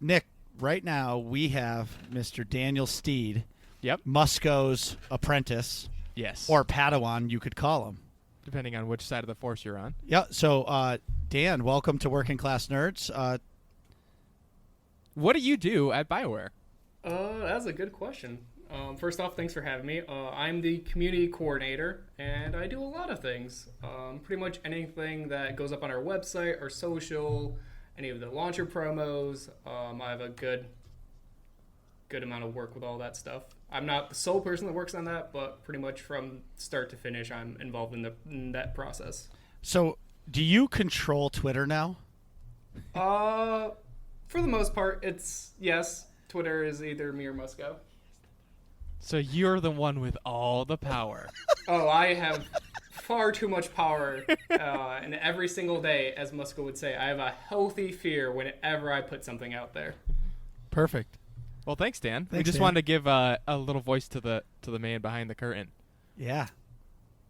Nick, right now we have Mr. Daniel Steed. Yep. Musco's apprentice. Yes. Or Padawan, you could call him. Depending on which side of the force you're on. Yeah. So, Dan, welcome to Working Class Nerds. What do you do at Bioware? That's a good question. First off, thanks for having me. I'm the community coordinator, and I do a lot of things. Pretty much anything that goes up on our website, our social, any of the launcher promos. I have a good amount of work with all that stuff. I'm not the sole person that works on that, but pretty much from start to finish, I'm involved in that process. So, do you control Twitter now? For the most part, it's yes. Twitter is either me or Musco. So you're the one with all the power. Oh, I have far too much power, and every single day, as Musco would say, I have a healthy fear whenever I put something out there. Perfect. Well, thanks, Dan. We just wanted to give a little voice to the man behind the curtain. Yeah.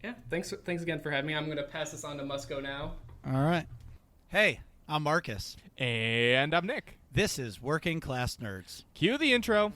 Yeah. Thanks again for having me. I'm going to pass this on to Musco now. All right. Hey, I'm Marcus. And I'm Nick. This is Working Class Nerds. Cue the intro.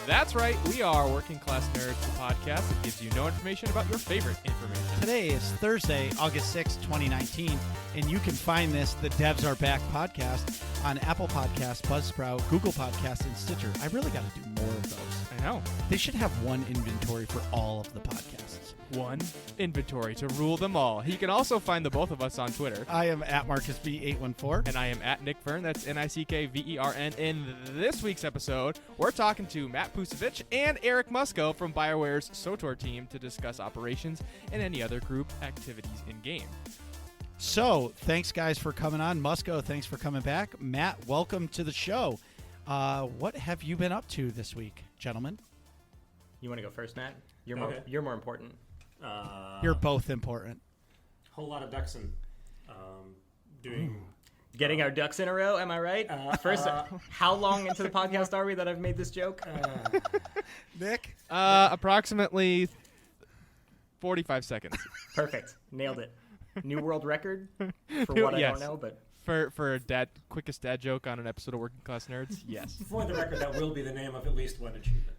That's right, we are Working Class Nerds, the podcast that gives you no information about your favorite information. Today is Thursday, August 6, 2019, and you can find this, the Devs Are Back podcast, on Apple Podcasts, Buzzsprout, Google Podcasts, and Stitcher. I really got to do more of those. I know. They should have one inventory for all of the podcasts. One inventory to rule them all. You can also find the both of us on Twitter. I am at MarcusB814. And I am at Nick Vern. That's NickVern. In this week's episode, we're talking to Matt Pucevich and Eric Musco from BioWare's SOTOR team to discuss operations and any other group activities in-game. So, thanks, guys, for coming on. Musco, thanks for coming back. Matt, welcome to the show. What have you been up to this week, gentlemen? You want to go first, Matt? You're more important. You're both important. Whole lot of Dxun. Doing Getting our ducks in a row, am I right? First, how long into the podcast are we that I've made this joke? Nick? Approximately 45 seconds. Perfect. Nailed it. New world record for what I don't know, but for a quickest dad joke on an episode of Working Class Nerds, yes. For the record, that will be the name of at least one achievement.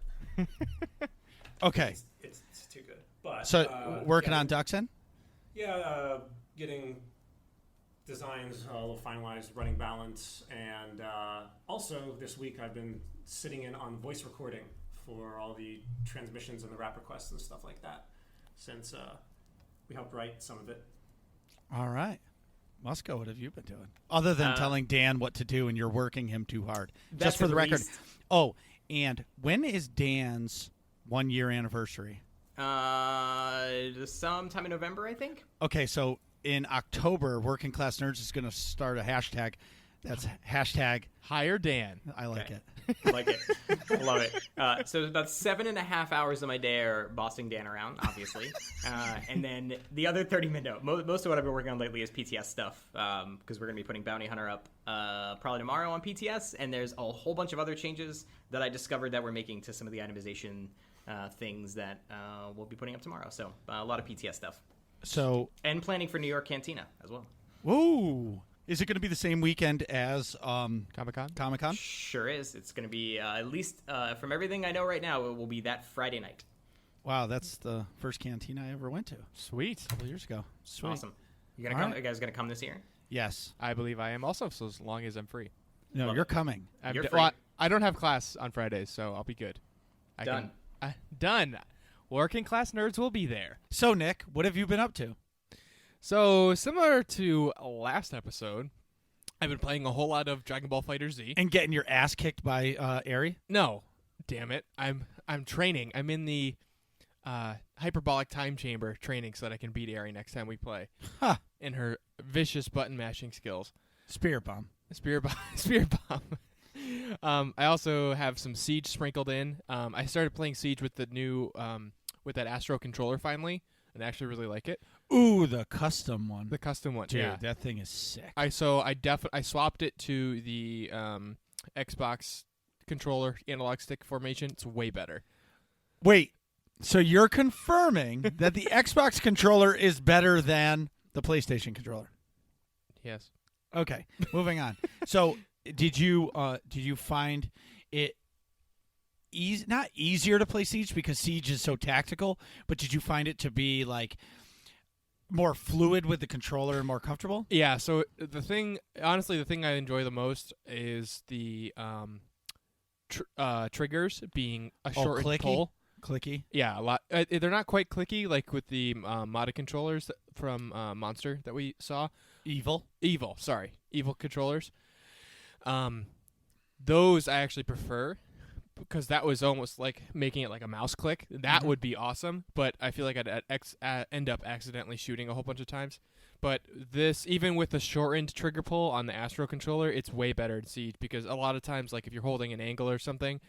Okay. It's too good. But working on Dxun? Yeah, getting designs a little finalized, running balance, and also this week I've been sitting in on voice recording for all the transmissions and the wrap requests and stuff like that, since we helped write some of it. All right. Musco, what have you been doing? Other than telling Dan what to do and you're working him too hard. Just for the record. Oh, and when is Dan's 1 year anniversary? Sometime in November, I think. Okay, so in October, Working Class Nerds is going to start a hashtag. That's hashtag Hire Dan. I like it. I like it. I love it. So about 7.5 hours of my day are bossing Dan around, obviously. And then the other 30 minutes, most of what I've been working on lately is PTS stuff, because we're going to be putting Bounty Hunter up probably tomorrow on PTS. And there's a whole bunch of other changes that I discovered that we're making to some of the itemization things that we'll be putting up tomorrow. So a lot of PTS stuff. And planning for New York Cantina as well. Whoa. Is it going to be the same weekend as Comic-Con? Sure is. It's going to be, at least from everything I know right now, it will be that Friday night. Wow, that's the first cantina I ever went to. Sweet. A couple years ago. Sweet. Awesome. You gonna come? Right. You guys going to come this year? Yes. I believe I am also, so as long as I'm free. No, Love you're it. coming. You're free. I don't have class on Fridays, so I'll be good. Done. Working Class Nerds will be there. So, Nick, what have you been up to? So, similar to last episode, I've been playing a whole lot of Dragon Ball FighterZ. And getting your ass kicked by Eri? No. Damn it. I'm training. I'm in the hyperbolic time chamber training so that I can beat Eri next time we play. Huh. In her vicious button mashing skills. Spirit Bomb. Spirit Bomb. I also have some Siege sprinkled in. I started playing Siege with the new with that Astro controller finally, and I actually really like it. Ooh, the custom one. The custom one, Dude, yeah. that thing is sick. I swapped it to the Xbox controller analog stick formation. It's way better. Wait, so you're confirming that the Xbox controller is better than the PlayStation controller? Yes. Okay, moving on. So, did you find it not easier to play Siege because Siege is so tactical, but did you find it to be like more fluid with the controller and more comfortable? Yeah, so the thing I enjoy the most is the triggers being a shortened clicky? pull. Clicky. Yeah, a lot. They're not quite clicky like with the modded controllers from Monster that we saw. Evil controllers. Those I actually prefer because that was almost like making it like a mouse click. That would be awesome, but I feel like I'd end up accidentally shooting a whole bunch of times. But this, even with the shortened trigger pull on the Astro controller, it's way better in Siege because a lot of times, like if you're holding an angle or something,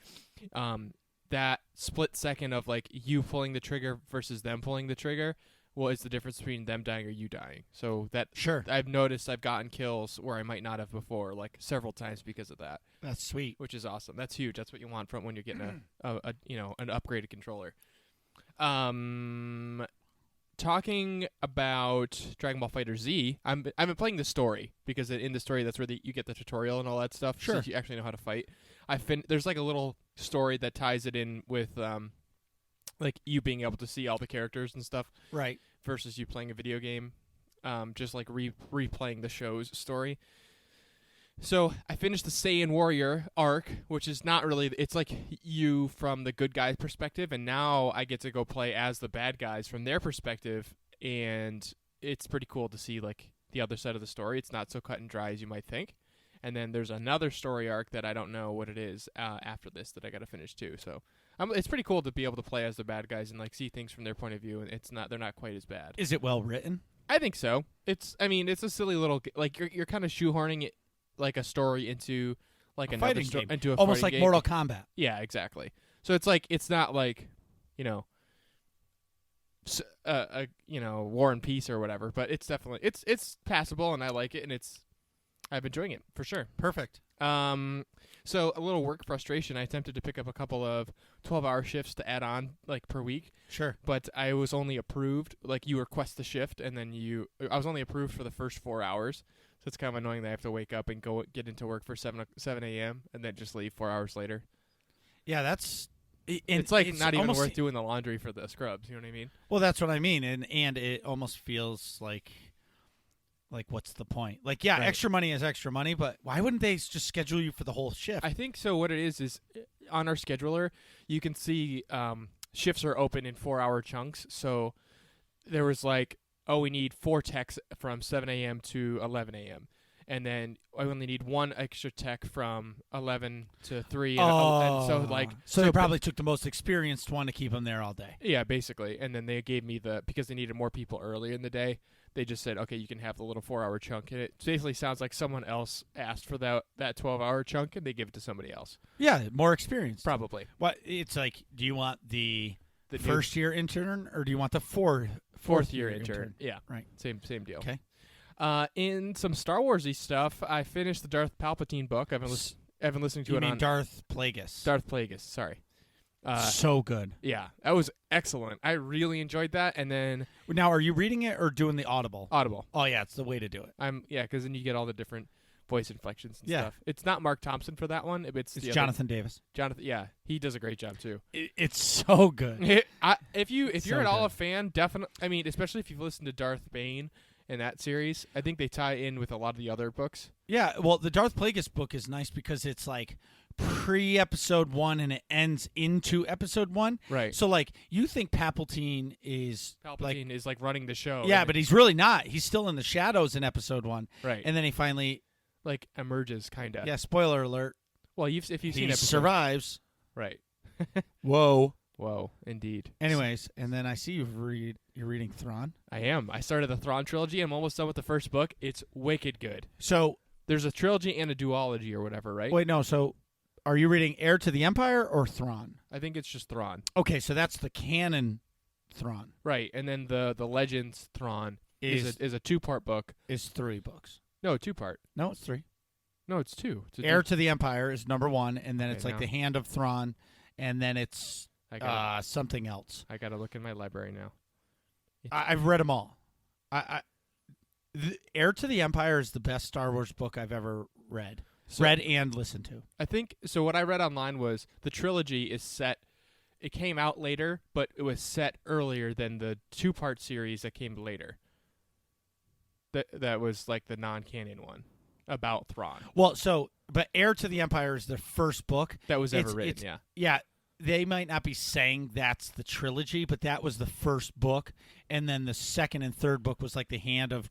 that split second of like you pulling the trigger versus them pulling the trigger, well, it's the difference between them dying or you dying. So that I've noticed I've gotten kills where I might not have before, like several times because of that. That's sweet. Which is awesome. That's huge. That's what you want from when you're getting an upgraded controller. Talking about Dragon Ball Fighter Z, I've been playing the story because in the story that's where you get the tutorial and all that stuff. Sure. So you actually know how to fight. There's like a little story that ties it in with like you being able to see all the characters and stuff. Right. Versus you playing a video game, just like replaying the show's story. So I finished the Saiyan Warrior arc, which is not really. It's like you from the good guys' perspective, and now I get to go play as the bad guys from their perspective, and it's pretty cool to see like the other side of the story. It's not so cut and dry as you might think. And then there's another story arc that I don't know what it is after this that I got to finish too. So it's pretty cool to be able to play as the bad guys and like see things from their point of view, and they're not quite as bad. Is it well written? I think so. It's a silly little like you're kind of shoehorning it like a story into like a another fighting game. into a almost fighting like game. Mortal Kombat. Yeah, exactly. So it's like it's not like War and Peace or whatever, but it's definitely it's passable and I like it and I'm enjoying it for sure. Perfect. So a little work frustration. I attempted to pick up a couple of 12-hour shifts to add on like per week. Sure. But I was only approved, like you request the shift and then I was only approved for the first 4 hours. So it's kind of annoying that I have to wake up and get into work for 7 a.m. and then just leave 4 hours later. Yeah, that's... It's like not even worth doing the laundry for the scrubs, you know what I mean? Well, that's what I mean, and it almost feels like what's the point? Like, yeah, Right. Extra money is extra money, but why wouldn't they just schedule you for the whole shift? I think so. What it is on our scheduler, you can see shifts are open in 4-hour chunks. So there was like, we need 4 techs from 7 a.m. to 11 a.m. And then I only need 1 extra tech from 11 to 3. And so they probably took the most experienced one to keep them there all day. Yeah, basically. And then they gave me because they needed more people earlier in the day, they just said, okay, you can have the little 4-hour chunk. And it basically sounds like someone else asked for that 12-hour chunk, and they give it to somebody else. Yeah, more experienced. Probably. What it's like, do you want the new first-year intern, or do you want the fourth-year intern? Yeah. Right. Same deal. Okay. In some Star Wars-y stuff, I finished the Darth Palpatine book. I've been listening to you it mean on Darth Plagueis. Darth Plagueis, sorry. So good. Yeah, that was excellent. I really enjoyed that. And then Now, are you reading it or doing the Audible? Audible. Oh, yeah, it's the way to do it. Because then you get all the different voice inflections and Yeah. stuff. It's not Mark Thompson for that one. It's Jonathan Davis. Jonathan, yeah, he does a great job too. It's so good. If you're So at all good. a fan, definitely. I mean, especially if you've listened to Darth Bane in that series, I think they tie in with a lot of the other books. Yeah, well, the Darth Plagueis book is nice because it's like pre-episode 1 and it ends into episode 1. Right. So, like, you think Palpatine is is like running the show. Yeah, but he's really not. He's still in the shadows in episode 1. Right. And then he finally like emerges, kind of. Yeah, spoiler alert. Well, if you've seen he episode, survives. right? Whoa. Indeed. Anyways, and then I see you're reading Thrawn. I am. I started the Thrawn trilogy. I'm almost done with the first book. It's wicked good. So there's a trilogy and a duology or whatever, right? wait, no. So are you reading Heir to the Empire or Thrawn? I think it's just Thrawn. Okay, so that's the canon Thrawn. Right, and then the Legends Thrawn is a 2-part book. Is 3 books. No, 2-part. No, it's 3. No, it's 2. It's a Heir to the Empire is number 1, and then Okay, it's like now- the Hand of Thrawn, and then it's something else. I gotta look in my library now. I've read them all. Heir to the Empire is the best Star Wars book I've ever read. Read and listened to. I think so. What I read online was the trilogy is set. It came out later, but it was set earlier than the 2-part series that came later. That was like the non-canon one about Thrawn. Well, but Heir to the Empire is the first book That was ever written, yeah. Yeah, they might not be saying that's the trilogy, but that was the first book, and then the second and third book was like the Hand of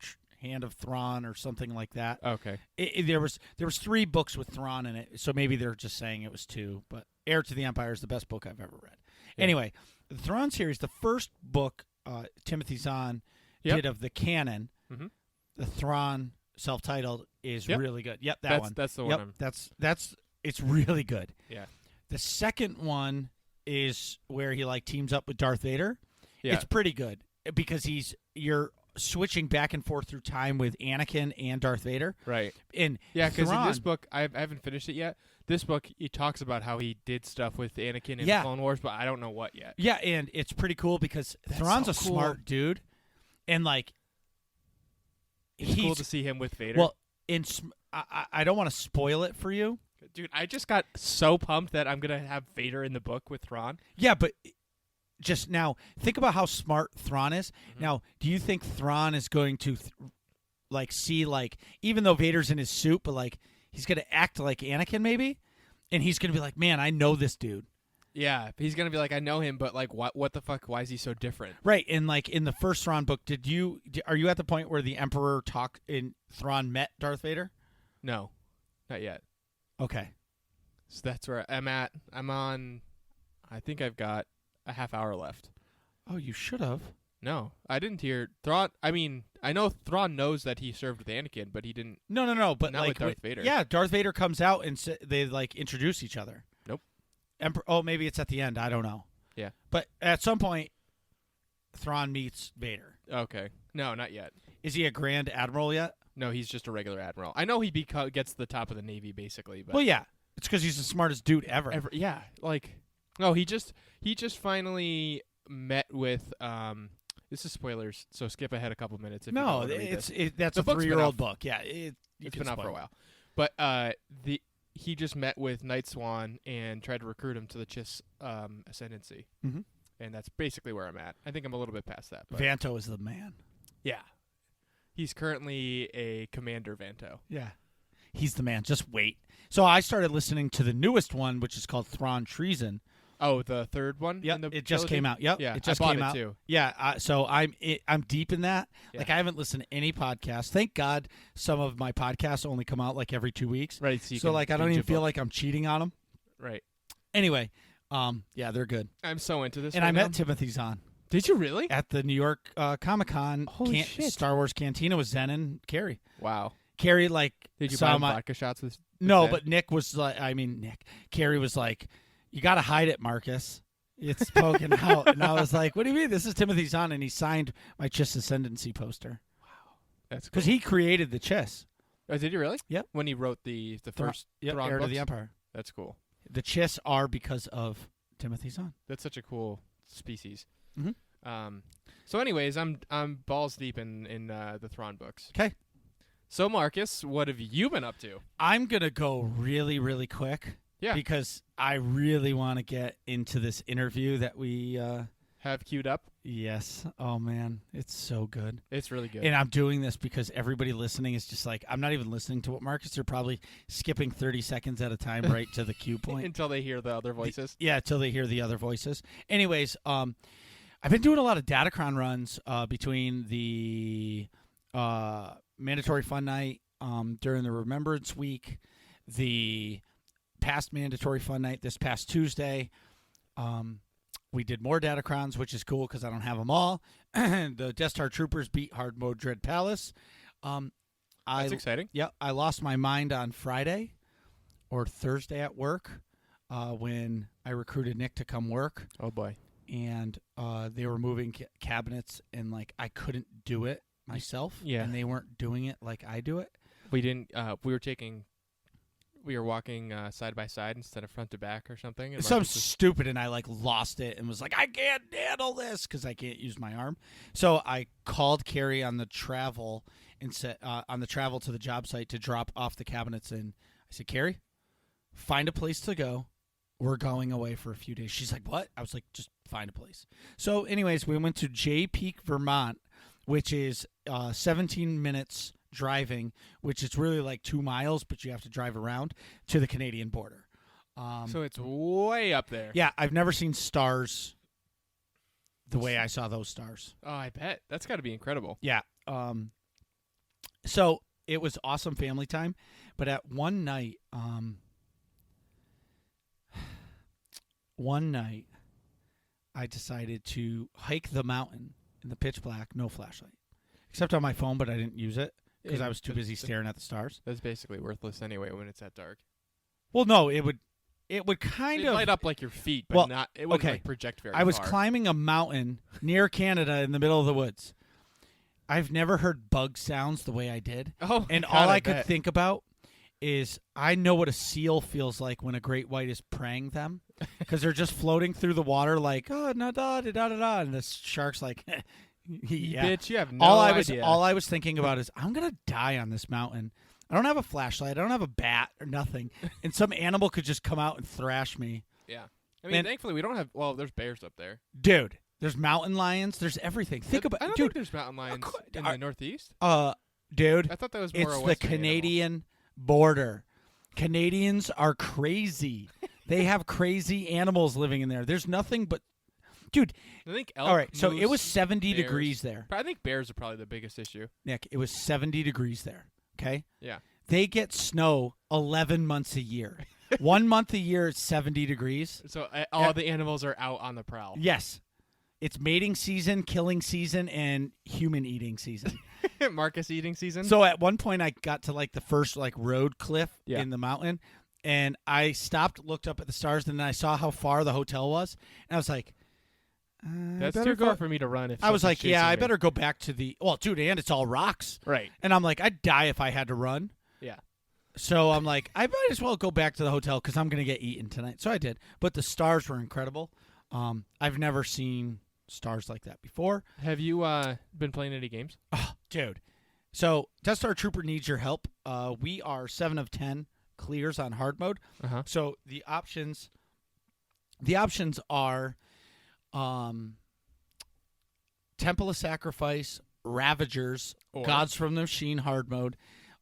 Thrawn or something like that. Okay. There was 3 books with Thrawn in it, so maybe they're just saying it was 2. But Heir to the Empire is the best book I've ever read. Yeah. Anyway, the Thrawn series, the first book Timothy Zahn did of the canon, Mhm. the Thrawn self-titled is really good. Yep, that one. That's the Yep, one. it's really good. Yeah. The second one is where he like teams up with Darth Vader. Yeah. It's pretty good because you're switching back and forth through time with Anakin and Darth Vader. Right. And Yeah, because in this Thrawn- book, I haven't finished it yet. This book, he talks about how he did stuff with Anakin in Yeah. Clone Wars, but I don't know what yet. Yeah, and it's pretty cool because Thrawn's so a cool. smart dude, and like It's cool to see him with Vader. Well, I don't want to spoil it for you. Dude, I just got so pumped that I'm going to have Vader in the book with Thrawn. Yeah, but just now think about how smart Thrawn is. Mm-hmm. Now, do you think Thrawn is going to see even though Vader's in his suit, but like he's going to act like Anakin maybe, and he's going to be like, "Man, I know this dude." Yeah, he's going to be like, I know him, but like, what the fuck? Why is he so different? Right, and like in the first Thrawn book, are you at the point where the Emperor Thrawn met Darth Vader? No, not yet. Okay. So that's where I'm at. I'm on, I think I've got a half hour left. Oh, you should have. No, I didn't hear Thrawn. I mean, I know Thrawn knows that he served with Anakin, but he didn't. No, but Not like with Darth Vader. Yeah, Darth Vader comes out and they like introduce each other. Nope. Maybe it's at the end. I don't know. Yeah. But at some point, Thrawn meets Vader. Okay. No, not yet. Is he a Grand Admiral yet? No, he's just a regular admiral. I know he gets to the top of the Navy, basically. But Well, yeah. It's because he's the smartest dude ever. yeah, like, no, he just finally met with. This is spoilers, so skip ahead a couple minutes. If you don't No, wanna read this. that's The a book's been 3-year-old out. book. Yeah, It's been out for a while, but he just met with Night Swan and tried to recruit him to the Chiss ascendancy, Mhm. and that's basically where I'm at. I think I'm a little bit past that. But Vanto is the man. yeah, he's currently a Commander Vanto. Yeah. He's the man. Just wait. So I started listening to the newest one, which is called Thrawn Treason. Oh, the third one. Yep, in the it just trilogy? came out. Yep, Yeah, it just I bought came it out too. Yeah, so I'm deep in that. Yeah. Like I haven't listened to any podcasts. Thank God, some of my podcasts only come out like every 2 weeks. Right. So, you So can like I don't binge even a feel book. like I'm cheating on them. Right. Anyway, yeah, they're good. I'm so into this. And right I met now. Timothy Zahn Did you really? at the New York Comic-Con Holy shit. Star Wars Cantina with Zen and Carrie. Wow. Carrie like Did you saw buy my vodka shots with? No, Zen? but Nick was like, Carrie was like, you got to hide it, Marcus. It's poking out. And I was like, what do you mean? This is Timothy Zahn, and he signed my Chiss Ascendancy poster. That's cool. Because he created the Chiss. Oh, did he really? Yep. When he wrote the first Thrawn Heir to books? the Empire. That's cool. The Chiss are because of Timothy Zahn. That's such a cool species. Mhm. So, anyways, I'm balls deep in the Thrawn books. Okay. So, Marcus, what have you been up to? I'm going to go really, really quick. Yeah. Because I really want to get into this interview that we, Have queued up? yes. Oh, man. It's so good. It's really good. And I'm doing this because everybody listening is just like, I'm not even listening to what Marcus. They're probably skipping 30 seconds at a time right to the cue point. Until they hear the other voices. Yeah, till they hear the other voices. Anyways, I've been doing a lot of Datacron runs between the Mandatory Fun Night during the Remembrance Week, the past Mandatory Fun Night this past Tuesday. We did more Datacrons, which is cool because I don't have them all. The Death Star Troopers beat Hard Mode Dread Palace. That's exciting. Yeah, I lost my mind on Friday or Thursday at work when I recruited Nick to come work. Oh, boy. and they were moving cabinets, and like I couldn't do it myself, Yeah. and they weren't doing it like I do it. We didn't. We were walking side by side instead of front to back or something. And Something Marcus was- stupid, and I like lost it and was like, I can't handle this because I can't use my arm. So I called Carrie on the travel and said on the travel to the job site to drop off the cabinets, and I said, Carrie, find a place to go. We're going away for a few days. She's like, what? I was like, just find a place. So anyways, we went to Jay Peak, Vermont, which is 17 minutes driving, which is really like 2 miles, but you have to drive around to the Canadian border. So it's way up there. Yeah, I've never seen stars the way I saw those stars. Oh, I bet. That's got to be incredible. Yeah. So it was awesome family time, but at one night, I decided to hike the mountain in the pitch black, no flashlight, except on my phone, but I didn't use it because I was too busy staring at the stars. That's basically worthless anyway when it's that dark. Well, no, it would kind It'd of light up like your feet, but Well, not. It wouldn't okay. like project very I was far. climbing a mountain near Canada in the middle of the woods. I've never heard bug sounds the way I did. Oh, And God, all I bet. could think about is I know what a seal feels like when a great white is preying them because they're just floating through the water like, oh, da da da da da, and the shark's like, yeah. Bitch, you have no all idea. I was thinking about is I'm gonna die on this mountain. I don't have a flashlight. I don't have a bat or nothing, and some animal could just come out and thrash me, Yeah. I mean, And- thankfully we don't have. Well, there's bears up there. dude. There's mountain lions. There's everything. Think about, I don't dude. think there's mountain lions in are- the Northeast. Dude, I thought that was more it's a the Western animal. Canadian border. Canadians are crazy. They have crazy animals living in there. There's nothing but, dude. I think elk, All right, so it moose, was 70 bears. degrees there, But I think bears are probably the biggest issue. Nick. It was 70 degrees there. Okay, Yeah. they get snow 11 months a year. 1 month a year it's 70 degrees. So all the animals are out on the prowl. Yes, it's mating season, killing season, and human eating season. Marcus eating season. So at one point I got to like the first like road cliff Yeah. in the mountain, and I stopped, looked up at the stars, and then I saw how far the hotel was, and I was like, that's better too go- far for me to run. If I was something's like, yeah, chasing I me. better go back to the, well, dude, and it's all rocks, Right. and I'm like, I'd die if I had to run. Yeah. So I'm like, I might as well go back to the hotel because I'm gonna get eaten tonight. So I did, but the stars were incredible. I've never seen stars like that before. Have you been playing any games? Oh, dude. So Death Star Trooper needs your help. We are 7 of 10 clears on hard mode. Uh-huh. So the options are Temple of Sacrifice, Ravagers, Or- Gods from the Machine hard mode.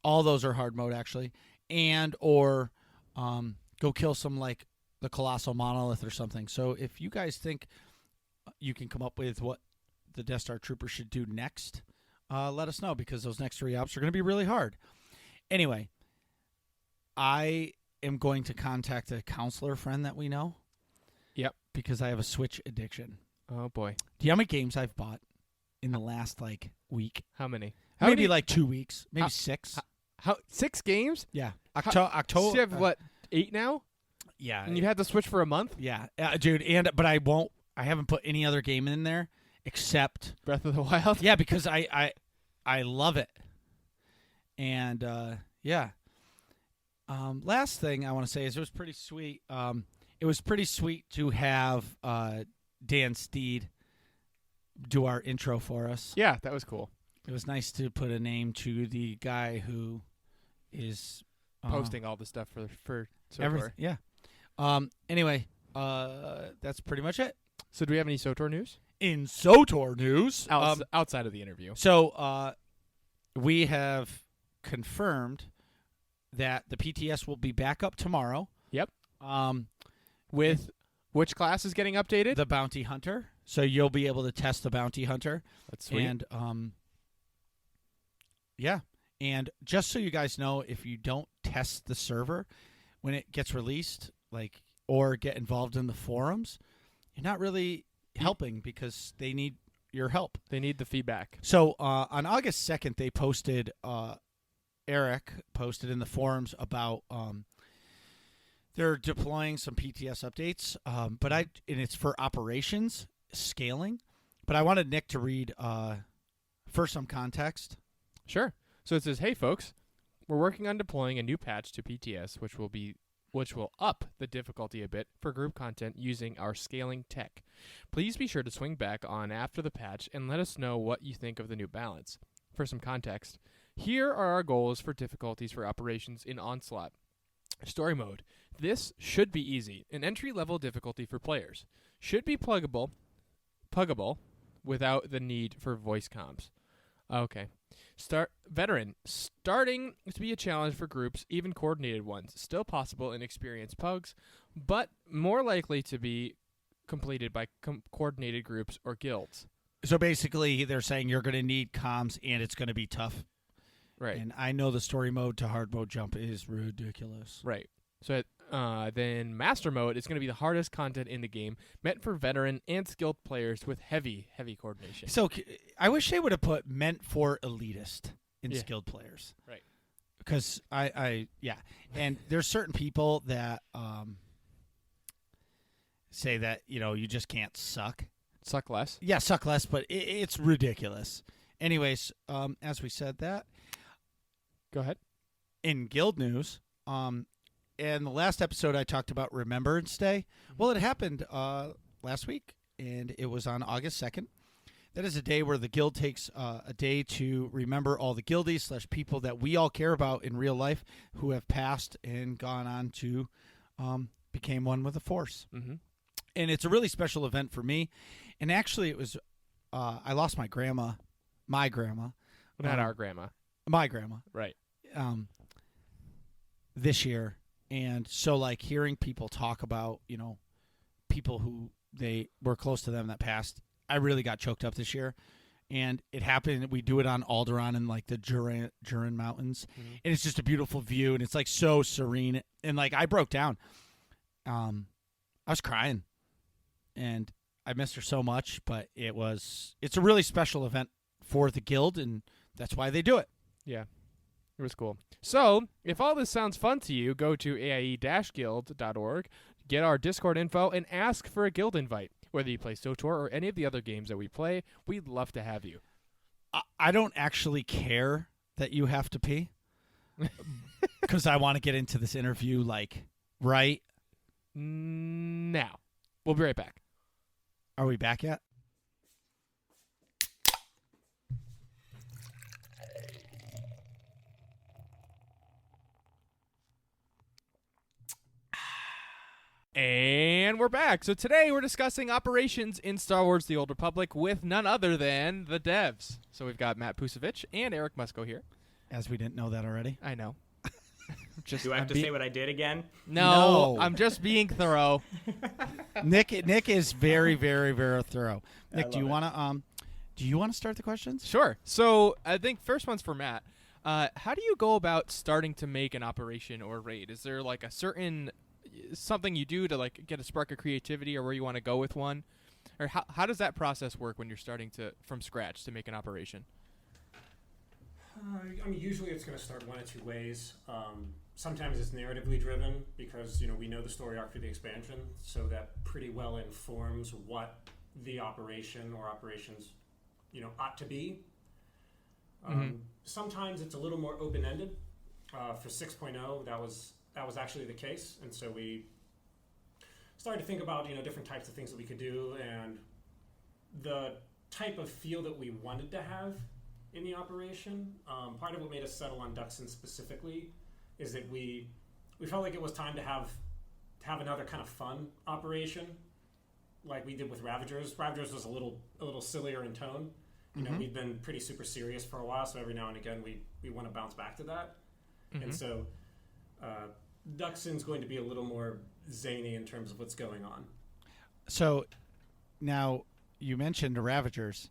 All those are hard mode actually. And or go kill some like the Colossal Monolith or something. So if you guys think you can come up with what the Death Star Trooper should do next, let us know because those next 3 ops are going to be really hard. Anyway, I am going to contact a counselor friend that we know. Yep. Because I have a Switch addiction. Oh boy. Do you know how many games I've bought in the last like week? How many? Maybe like 2 weeks, maybe How- 6. How 6 games? Yeah, So October. you have what 8 now? Yeah, And you had to switch for a month? yeah, dude. But I won't. I haven't put any other game in there except Breath of the Wild? yeah, because I love it. And yeah. Last thing I want to say is it was pretty sweet. It was pretty sweet to have Dan Steed do our intro for us. Yeah, that was cool. It was nice to put a name to the guy who is Posting all the stuff for so everything. far. Yeah. Anyway, that's pretty much it. So do we have any SOTOR news? In SOTOR news, Outside of the interview. so we have confirmed that the PTS will be back up tomorrow. Yep. With Which class is getting updated? the Bounty Hunter, so you'll be able to test the Bounty Hunter. That's sweet. And yeah, and just so you guys know, if you don't test the server when it gets released, like or get involved in the forums, you're not really helping because they need your help. They need the feedback. So on August 2nd, they posted, Eric posted in the forums about they're deploying some PTS updates, and it's for operations. scaling, but I wanted Nick to read for some context. Sure. So it says, "Hey folks, we're working on deploying a new patch to PTS, which will up the difficulty a bit for group content using our scaling tech. Please be sure to swing back on after the patch and let us know what you think of the new balance. For some context, here are our goals for difficulties for operations in Onslaught. Story mode. This should be easy. An entry-level difficulty for players. Should be puggable without the need for voice comms. Okay. Veteran. Starting to be a challenge for groups, even coordinated ones. Still possible in experienced pugs, but more likely to be completed by coordinated groups or guilds." So basically, they're saying you're going to need comms, and it's going to be tough. Right. And I know the story mode to hard mode jump is ridiculous. Right. So then master mode is going to be the hardest content in the game, meant for veteran and skilled players with heavy coordination. So I wish they would have put meant for elitist in skilled players. Right. Because and there's certain people that say that, you just can't suck. Suck less? Yeah, suck less, but it's ridiculous. Anyways, as we said that. Go ahead. In guild news, in the last episode I talked about Remembrance Day. Well, it happened last week, and it was on August 2nd. That is a day where the guild takes a day to remember all the guildies / people that we all care about in real life who have passed and gone on to became one with the Force. Mm-hmm. And it's a really special event for me. And actually, it was I lost my grandma. My grandma. Not our grandma. My grandma. Right. This year. And so, hearing people talk about, people who they were close to them that passed, I really got choked up this year. And it happened, we do it on Alderaan in, the Dxun Mountains. Mm-hmm. And it's just a beautiful view, and it's, so serene. And, I broke down. I was crying. And I missed her so much, but it's a really special event for the guild, and that's why they do it. Yeah. It was cool. So, if all this sounds fun to you, go to aie-guild.org, get our Discord info, and ask for a guild invite. Whether you play SOTOR or any of the other games that we play, we'd love to have you. I don't actually care that you have to pee, because I want to get into this interview, right now. We'll be right back. Are we back yet? And we're back. So today we're discussing operations in Star Wars The Old Republic with none other than the devs. So we've got Matt Pucevich and Eric Musco here. As we didn't know that already. I know. Do I have to say what I did again? No, I'm just being thorough. Nick is very, very, very thorough. Nick, do you want to start the questions? Sure. So I think first one's for Matt. How do you go about starting to make an operation or raid? Is there a certain something you do to get a spark of creativity or where you want to go with one? Or how does that process work when you're starting from scratch to make an operation? Usually it's going to start one of two ways. Sometimes it's narratively driven because, we know the story arc for the expansion, so that pretty well informs what the operation or operations, ought to be. Sometimes it's a little more open-ended. For 6.0, that was actually the case, and so we started to think about different types of things that we could do and the type of feel that we wanted to have in the operation. Part of what made us settle on Dxun specifically is that we felt like it was time to have another kind of fun operation, like we did with Ravagers. Ravagers was a little sillier in tone. We've been pretty super serious for a while, so every now and again we want to bounce back to that. Mm-hmm. And so Dxun's going to be a little more zany in terms of what's going on. So now you mentioned the Ravagers.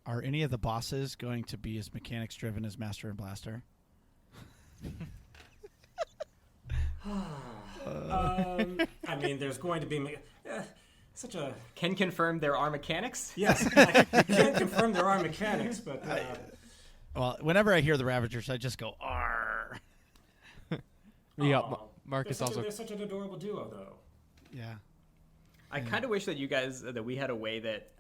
Are any of the bosses going to be as mechanics driven as Master and Blaster? There's going to be such a... Can confirm there are mechanics? Yes, I can't confirm there are mechanics, but... Well, whenever I hear the Ravagers, I just go, "Arr!" Yeah, Marcus they're also... They're such an adorable duo, though. Yeah. I kind of wish that that we had a way that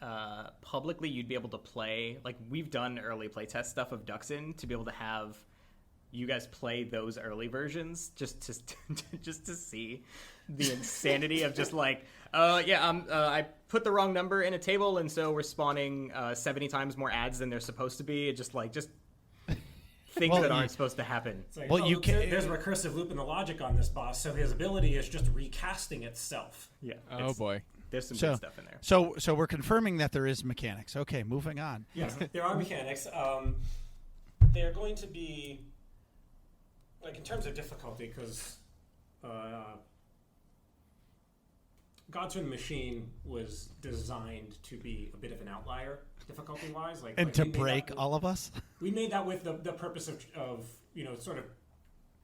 publicly you'd be able to play. Like, we've done early playtest stuff of Dxun to be able to have you guys play those early versions just to see the insanity of just like, I put the wrong number in a table, and so we're spawning 70 times more ads than they're supposed to be. Just things that aren't supposed to happen. It's like, Well, you can. There's a recursive loop in the logic on this boss, so his ability is just recasting itself. Yeah. Oh boy. There's some good stuff in there. So we're confirming that there is mechanics. Okay, moving on. Yes, there are mechanics. They're going to be, like, in terms of difficulty, because Gods from the Machine was designed to be a bit of an outlier, difficulty-wise. And to break all of us? We made that with the purpose of sort of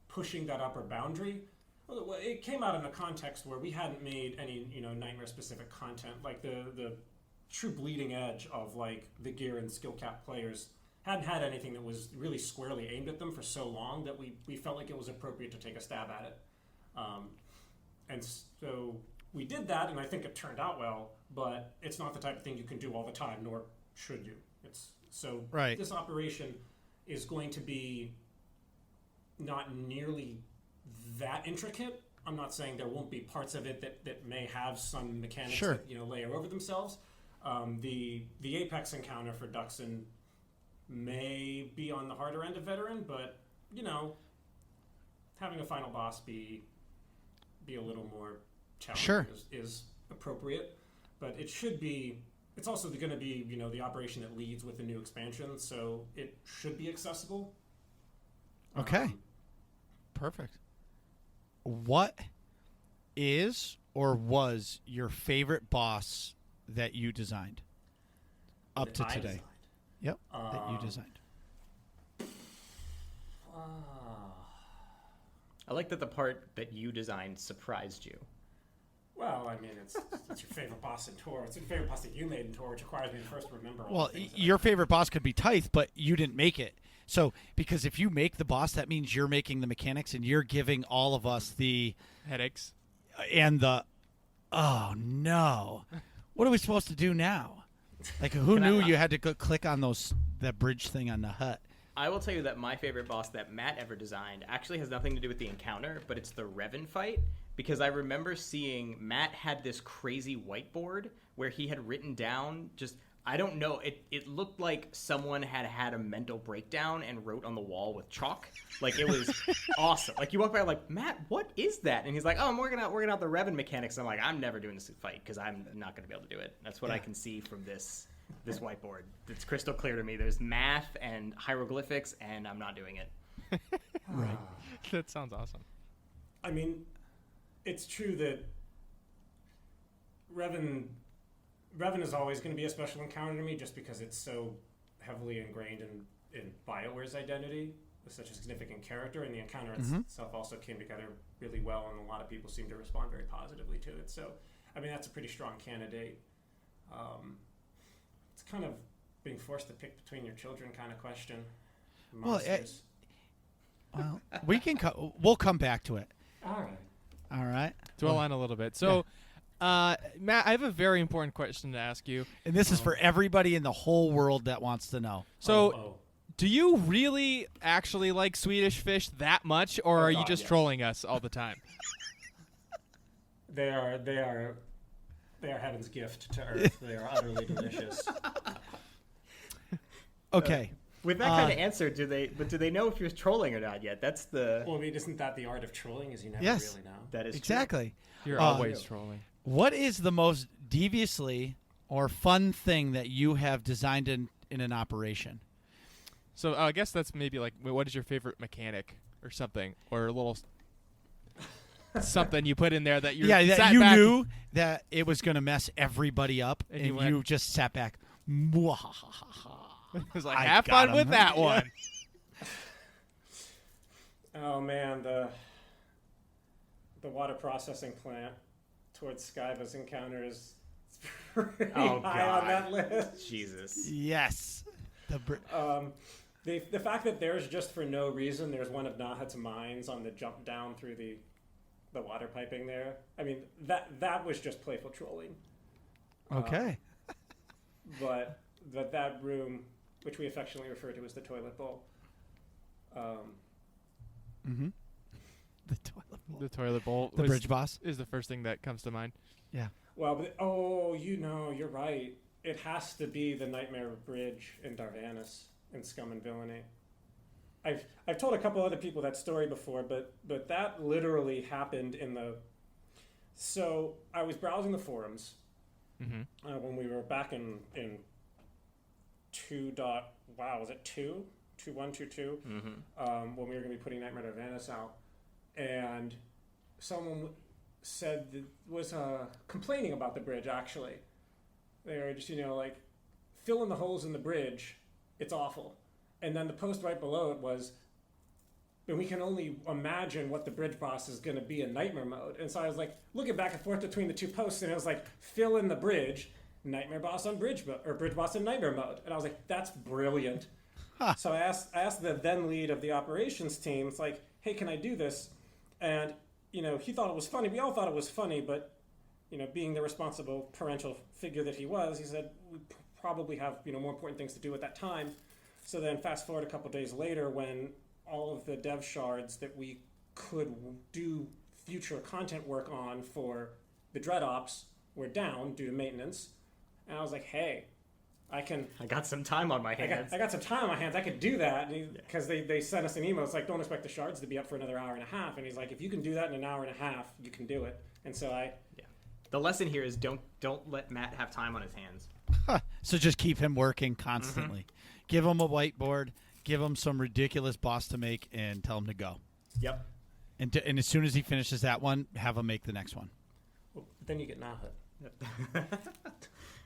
pushing that upper boundary. Well, it came out in a context where we hadn't made any Nightmare-specific content. Like, the true bleeding edge of, like, the gear and skill cap players hadn't had anything that was really squarely aimed at them for so long that we felt like it was appropriate to take a stab at it. And so we did that, and I think it turned out well, but it's not the type of thing you can do all the time, nor should you. Right. This operation is going to be not nearly that intricate. I'm not saying there won't be parts of it that may have some mechanics that layer over themselves. The Apex encounter for Dxun may be on the harder end of veteran, but having a final boss be a little more challenging is appropriate. But it should be. It's also going to be the operation that leads with the new expansion, so it should be accessible. Okay. Perfect. What is or was your favorite boss that you designed up to today? Designed. Yep, that you designed. I like that the part that you designed surprised you. Well, I mean, it's your favorite boss in Tor. It's your favorite boss that you made in Tor, which requires me to first remember all Well, the things. your favorite boss could be Tithe, but you didn't make it. So, because if you make the boss, that means you're making the mechanics and you're giving all of us the Headaches. and the. Oh no! What are we supposed to do now? Like, who knew you had to go click on that bridge thing on the hut? I will tell you that my favorite boss that Matt ever designed actually has nothing to do with the encounter, but it's the Revan fight. Because I remember seeing Matt had this crazy whiteboard where he had written down I don't know, it looked like someone had a mental breakdown and wrote on the wall with chalk. Like, it was awesome. Like, you walk by like, Matt, what is that? And he's like, oh, I'm working out the Revan mechanics. I'm like, I'm never doing this fight because I'm not going to be able to do it. That's what I can see from this whiteboard. It's crystal clear to me. There's math and hieroglyphics, and I'm not doing it. Right. That sounds awesome. I mean, it's true that Revan is always going to be a special encounter to me just because it's so heavily ingrained in BioWare's identity with such a significant character, and the encounter itself also came together really well, and a lot of people seem to respond very positively to it. So, I mean, that's a pretty strong candidate. It's kind of being forced to pick between your children kind of question. Monsters. Well, we'll come back to it. All right. Dwell on a little bit. So, Matt, I have a very important question to ask you. And this is for everybody in the whole world that wants to know. So, do you really actually like Swedish fish that much, or are you just trolling us all the time? They are heaven's gift to Earth. They are utterly delicious. Okay. With that kind of answer, do they know if you're trolling or not yet? That's the... Well, I mean, isn't that the art of trolling, is you never Yes. really know? That is Exactly. You're always trolling. What is the most deviously or fun thing that you have designed in an operation? So I guess that's maybe like, what is your favorite mechanic or something, or a little something you put in there that you that you knew that it was going to mess everybody up, and you just sat back. It was like, have fun with that one. Oh man, the water processing plant towards Skyva's encounter is pretty high on that list. Jesus. Yes. The fact that there's just for no reason, there's one of Nahat's mines on the jump down through the the water piping there. I mean, that was just playful trolling. Okay. But that room, which we affectionately refer to as the toilet bowl. Mm-hmm. The toilet bowl. The toilet bowl. The bridge boss. Is the first thing that comes to mind. Yeah. Well, but, you're right. It has to be the Nightmare Bridge in Darvanis in Scum and Villainy. I've told a couple other people that story before, but that literally happened in the. So I was browsing the forums when we were back in 2. Was it 2? 2.1.2.2? When we were going to be putting Nightmare Darvanis out, and someone was complaining about the bridge. Actually, they were just like fill in the holes in the bridge. It's awful. And then the post right below it was, and we can only imagine what the bridge boss is going to be in Nightmare mode. And so I was like looking back and forth between the two posts, and it was like fill in the bridge, Nightmare boss on bridge mode, or bridge boss in Nightmare mode. And I was like, that's brilliant. Huh. So I asked the then lead of the operations team, it's like, hey, can I do this? And he thought it was funny. We all thought it was funny, but being the responsible parental figure that he was, he said we probably have more important things to do at that time. So then fast forward a couple days later, when all of the dev shards that we could do future content work on for the Dread Ops were down due to maintenance, and I was like, hey, I got some time on my hands. I got some time on my hands. I could do that because they sent us an email. It's like, don't expect the shards to be up for another hour and a half. And he's like, if you can do that in an hour and a half, you can do it. And so The lesson here is don't let Matt have time on his hands. So just keep him working constantly. Give him a whiteboard. Give him some ridiculous boss to make, and tell him to go. Yep. And as soon as he finishes that one, have him make the next one. Well, then you get Naha.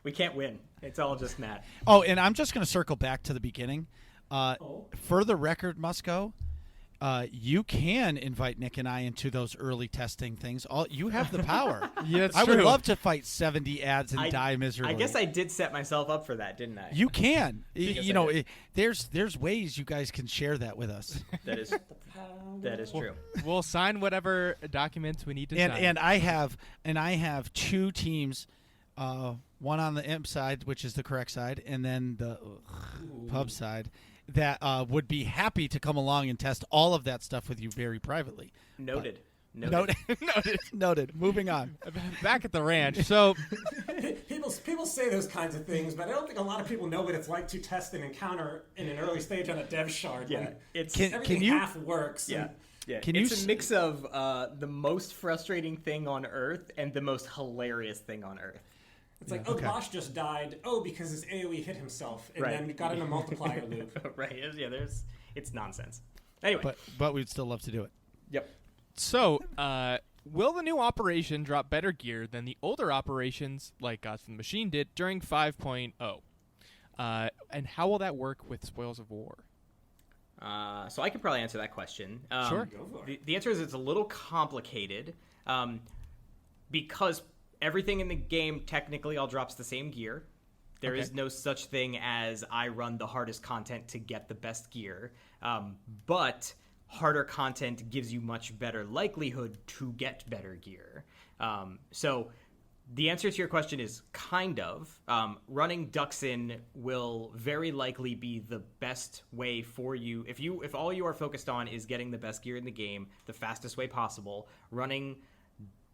We can't win. It's all just Matt. Oh, and I'm just going to circle back to the beginning. For the record, Musco, you can invite Nick and I into those early testing things. You have the power. Yeah, that's I true. would love to fight 70 ads and die miserably. I guess I did set myself up for that, didn't I? You can. There's ways you guys can share that with us. That is true. We'll sign whatever documents we need to sign. And I have two teams. One on the imp side, which is the correct side, and then the pub side, that would be happy to come along and test all of that stuff with you very privately. Noted. Noted. Moving on. Back at the ranch. So people say those kinds of things, but I don't think a lot of people know what it's like to test an encounter in an early stage on a dev shard. Yeah, everything half works. Yeah. Yeah, it's a mix of the most frustrating thing on Earth and the most hilarious thing on Earth. It's like, Bosch just died. Because his AoE hit himself and then got in a multiplier loop. Right. Yeah. It's nonsense. Anyway, but we'd still love to do it. Yep. So, will the new operation drop better gear than the older operations, like Gods from the Machine did during 5.0? And how will that work with Spoils of War? So I could probably answer that question. Sure. Go for it. The answer is it's a little complicated because everything in the game technically all drops the same gear. There is no such thing as I run the hardest content to get the best gear. But harder content gives you much better likelihood to get better gear. So the answer to your question is kind of. Running Dxun will very likely be the best way for you. If all you are focused on is getting the best gear in the game, the fastest way possible, running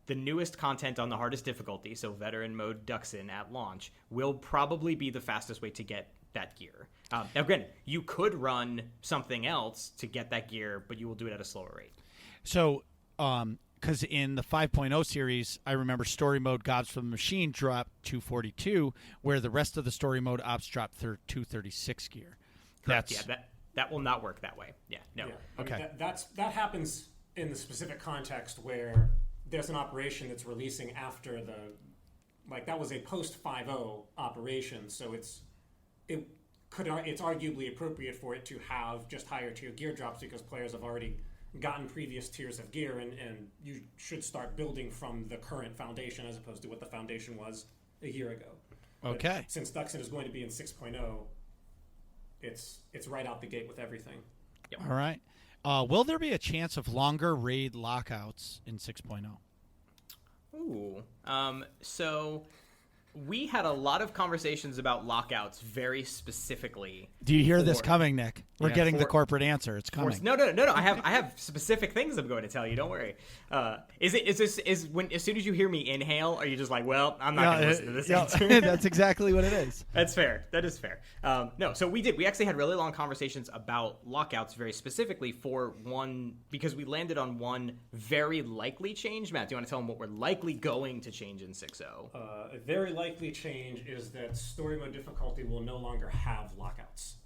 the newest content on the hardest difficulty, so veteran mode Dxun at launch, will probably be the fastest way to get that gear. Now, again, you could run something else to get that gear, but you will do it at a slower rate. So, because in the 5.0 series, I remember story mode Gods from the Machine dropped 242, where the rest of the story mode ops dropped 236 gear. Correct. That will not work that way. Yeah, no. Yeah. Okay. I mean, that happens in the specific context where there's an operation that's releasing after that was a post 5.0 operation, so it's arguably appropriate for it to have just higher tier gear drops because players have already gotten previous tiers of gear, and you should start building from the current foundation as opposed to what the foundation was a year ago. Okay. But since Dxun is going to be in 6.0, it's right out the gate with everything. Yep. All right. Will there be a chance of longer raid lockouts in 6.0? Ooh. So we had a lot of conversations about lockouts very specifically. Do you hear this coming, Nick? We're Yeah. getting the corporate answer. It's coming. No. I have specific things I'm going to tell you. Don't worry. As soon as you hear me inhale, are you just like, well, I'm not going to listen to this answer? That's exactly what it is. That's fair. That is fair. No, so we actually had really long conversations about lockouts very specifically for one, because we landed on one very likely change. Matt, do you want to tell them what we're likely going to change in 6.0? A very likely change is that story mode difficulty will no longer have lockouts.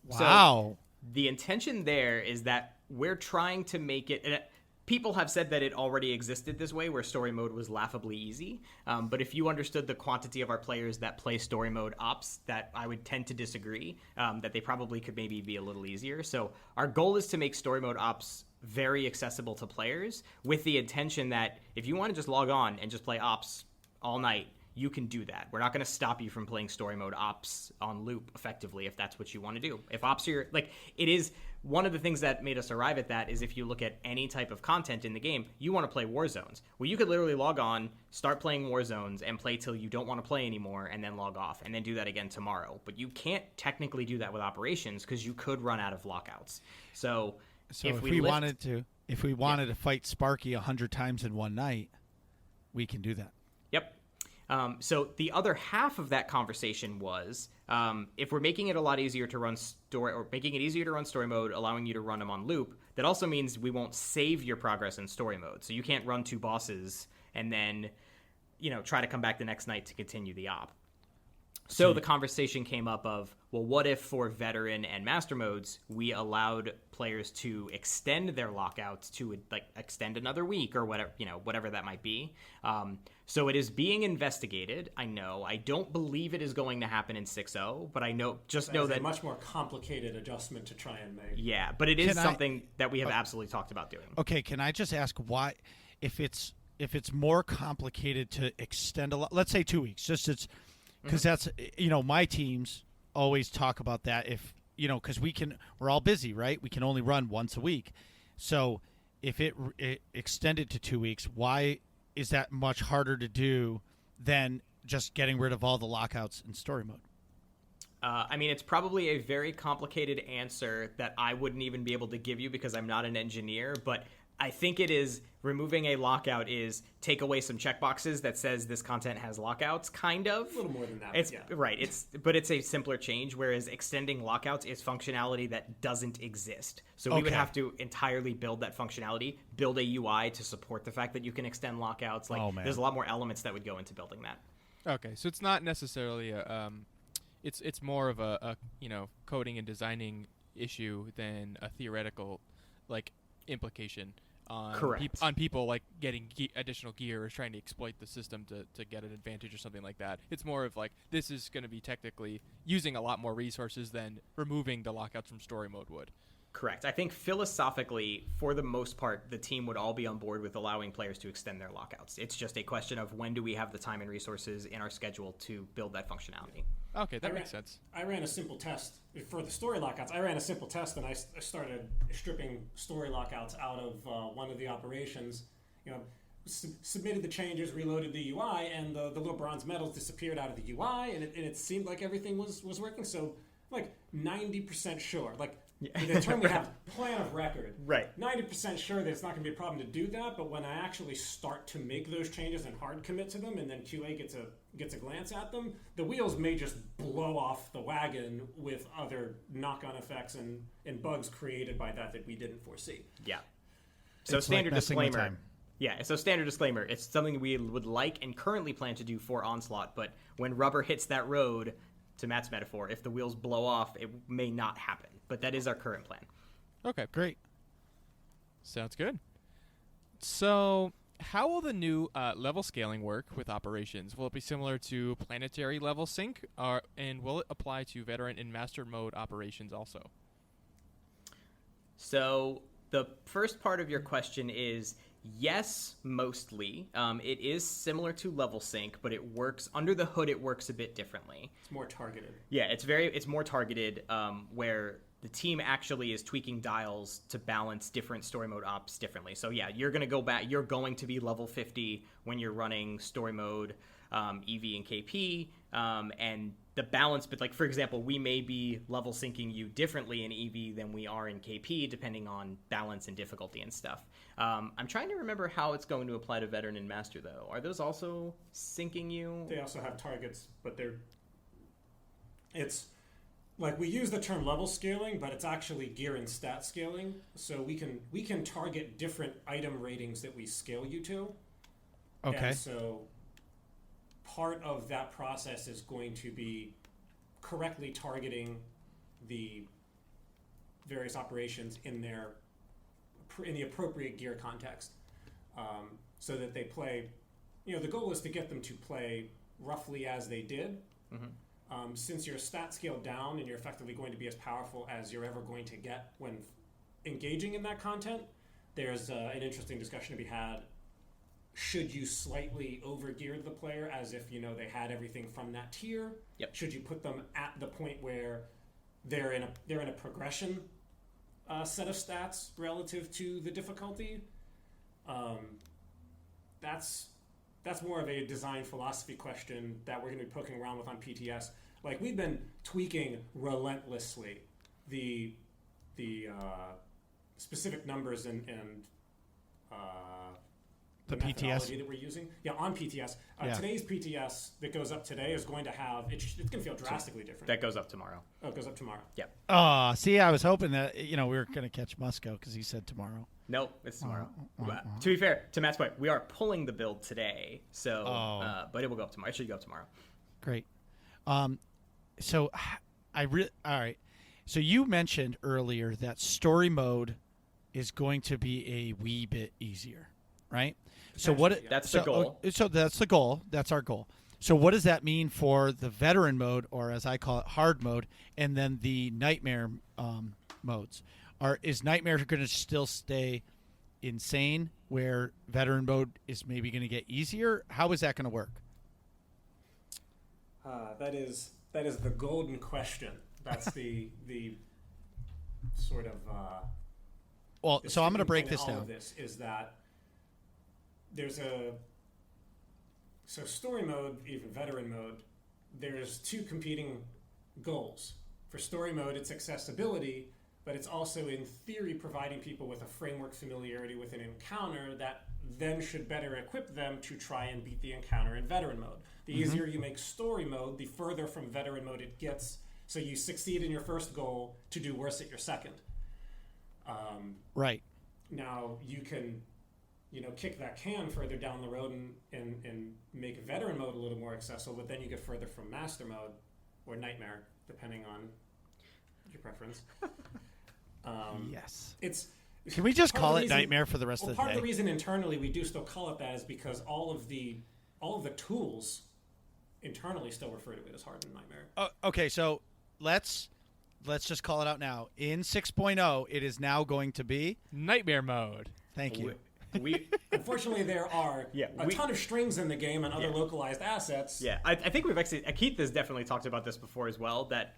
Wow. The intention there is that we're trying to make it. People have said that it already existed this way, where story mode was laughably easy. But if you understood the quantity of our players that play story mode ops, that I would tend to disagree, that they probably could maybe be a little easier. So our goal is to make story mode ops very accessible to players, with the intention that if you want to just log on and just play ops all night, you can do that. We're not going to stop you from playing story mode ops on loop effectively if that's what you want to do. If ops are it is one of the things that made us arrive at that is if you look at any type of content in the game, you want to play war zones. Well, you could literally log on, start playing war zones, and play till you don't want to play anymore, and then log off, and then do that again tomorrow. But you can't technically do that with operations because you could run out of lockouts. So if we wanted to fight Sparky 100 times in one night, we can do that. Yep. So the other half of that conversation was if we're making it a lot easier to run story mode, allowing you to run them on loop, that also means we won't save your progress in story mode. So you can't run 2 bosses and then, try to come back the next night to continue the op. So the conversation came up of, well, what if for veteran and master modes, we allowed players to extend their lockouts to extend another week or whatever that might be. So it is being investigated. I know. I don't believe it is going to happen in 6.0, but I know that a much more complicated adjustment to try and make. Yeah, but it is something that we have absolutely talked about doing. Okay, can I just ask why, if it's more complicated to extend let's say 2 weeks, because that's, my teams always talk about that because we're all busy, right? We can only run once a week. So if it extended to 2 weeks, why is that much harder to do than just getting rid of all the lockouts in story mode? It's probably a very complicated answer that I wouldn't even be able to give you because I'm not an engineer, but I think it is removing a lockout is take away some checkboxes that says this content has lockouts, kind of. A little more than that. It's right. But it's a simpler change, whereas extending lockouts is functionality that doesn't exist. So we would have to entirely build that functionality, build a UI to support the fact that you can extend lockouts. There's a lot more elements that would go into building that. Okay, so it's not necessarily it's more of a coding and designing issue than a theoretical implication on people getting additional gear or trying to exploit the system to get an advantage or something like that. It's more of this is going to be technically using a lot more resources than removing the lockouts from story mode would. Correct. I think philosophically, for the most part, the team would all be on board with allowing players to extend their lockouts. It's just a question of when do we have the time and resources in our schedule to build that functionality. Okay, that makes sense. I ran a simple test for the story lockouts. I ran a simple test and I started stripping story lockouts out of one of the operations. Submitted the changes, reloaded the UI, and the little bronze medals disappeared out of the UI, and it seemed like everything was working. So 90% sure. The term we have, plan of record. Right. 90% sure that it's not going to be a problem to do that, but when I actually start to make those changes and hard commit to them, and then QA gets a glance at them, the wheels may just blow off the wagon with other knock-on effects and bugs created by that we didn't foresee. Yeah. So It's standard disclaimer. time. Yeah, so standard disclaimer. It's something we would like and currently plan to do for Onslaught, but when rubber hits that road, to Matt's metaphor, if the wheels blow off, it may not happen. But that is our current plan. Okay, Great. sounds good. So how will the new level scaling work with operations? Will it be similar to planetary level sync, and will it apply to veteran and master mode operations also? So the first part of your question is yes, mostly. It is similar to level sync, but it works under the hood. It works a bit differently. It's more targeted. Yeah, it's more targeted. Where the team actually is tweaking dials to balance different story mode ops differently. So yeah, you're going to go back. You're going to be level 50 when you're running story mode, EV and KP, and the balance. But like for example, we may be level syncing you differently in EV than we are in KP, depending on balance and difficulty and stuff. I'm trying to remember how it's going to apply to veteran and master though. Are those also syncing you? They also have targets, but it's like we use the term level scaling, but it's actually gear and stat scaling. So we can target different item ratings that we scale you to. Okay. And so part of that process is going to be correctly targeting the various operations in the appropriate gear context, so that they play. The goal is to get them to play roughly as they did. Mm-hmm. Since you're stat scaled down and you're effectively going to be as powerful as you're ever going to get when engaging in that content, there's an interesting discussion to be had. Should you slightly over-gear the player as if they had everything from that tier? Yep. Should you put them at the point where they're in a progression set of stats relative to the difficulty? That's more of a design philosophy question that we're going to be poking around with on PTS. Like we've been tweaking relentlessly the specific numbers and the methodology PTS that we're using. Yeah, on PTS. Today's PTS that goes up today is going to have it's going to feel drastically different. That goes up tomorrow. Oh, it goes up tomorrow. Yep. See, I was hoping that we were going to catch Musco because he said tomorrow. Nope, it's tomorrow. To be fair, to Matt's point, we are pulling the build today, so but it will go up tomorrow. It should go up tomorrow. Great. So all right. So you mentioned earlier that story mode is going to be a wee bit easier, right? So That's the goal. So that's the goal. That's our goal. So what does that mean for the veteran mode, or as I call it, hard mode, and then the nightmare modes? Is nightmare going to still stay insane, where veteran mode is maybe going to get easier? How is that going to work? That is the golden question. That's the sort of. So I'm going to break this all down. of this is that there's story mode, even veteran mode. There's two competing goals. For story mode, it's accessibility, but it's also in theory providing people with a framework familiarity with an encounter that then should better equip them to try and beat the encounter in veteran mode. The easier you make story mode, the further from veteran mode it gets. So you succeed in your first goal to do worse at your second. Right. Now you can, kick that can further down the road and make veteran mode a little more accessible, but then you get further from master mode or nightmare, depending on your preference. Yes. Can we just call it nightmare for the rest of the day? Part of the reason internally we do still call it that is because all of the tools internally still refer to it as hard and nightmare. Okay, so let's just call it out now. In 6.0, it is now going to be nightmare mode. Thank you. Unfortunately, there are a ton of strings in the game and other localized assets. Yeah, I think we've actually Keith has definitely talked about this before as well, that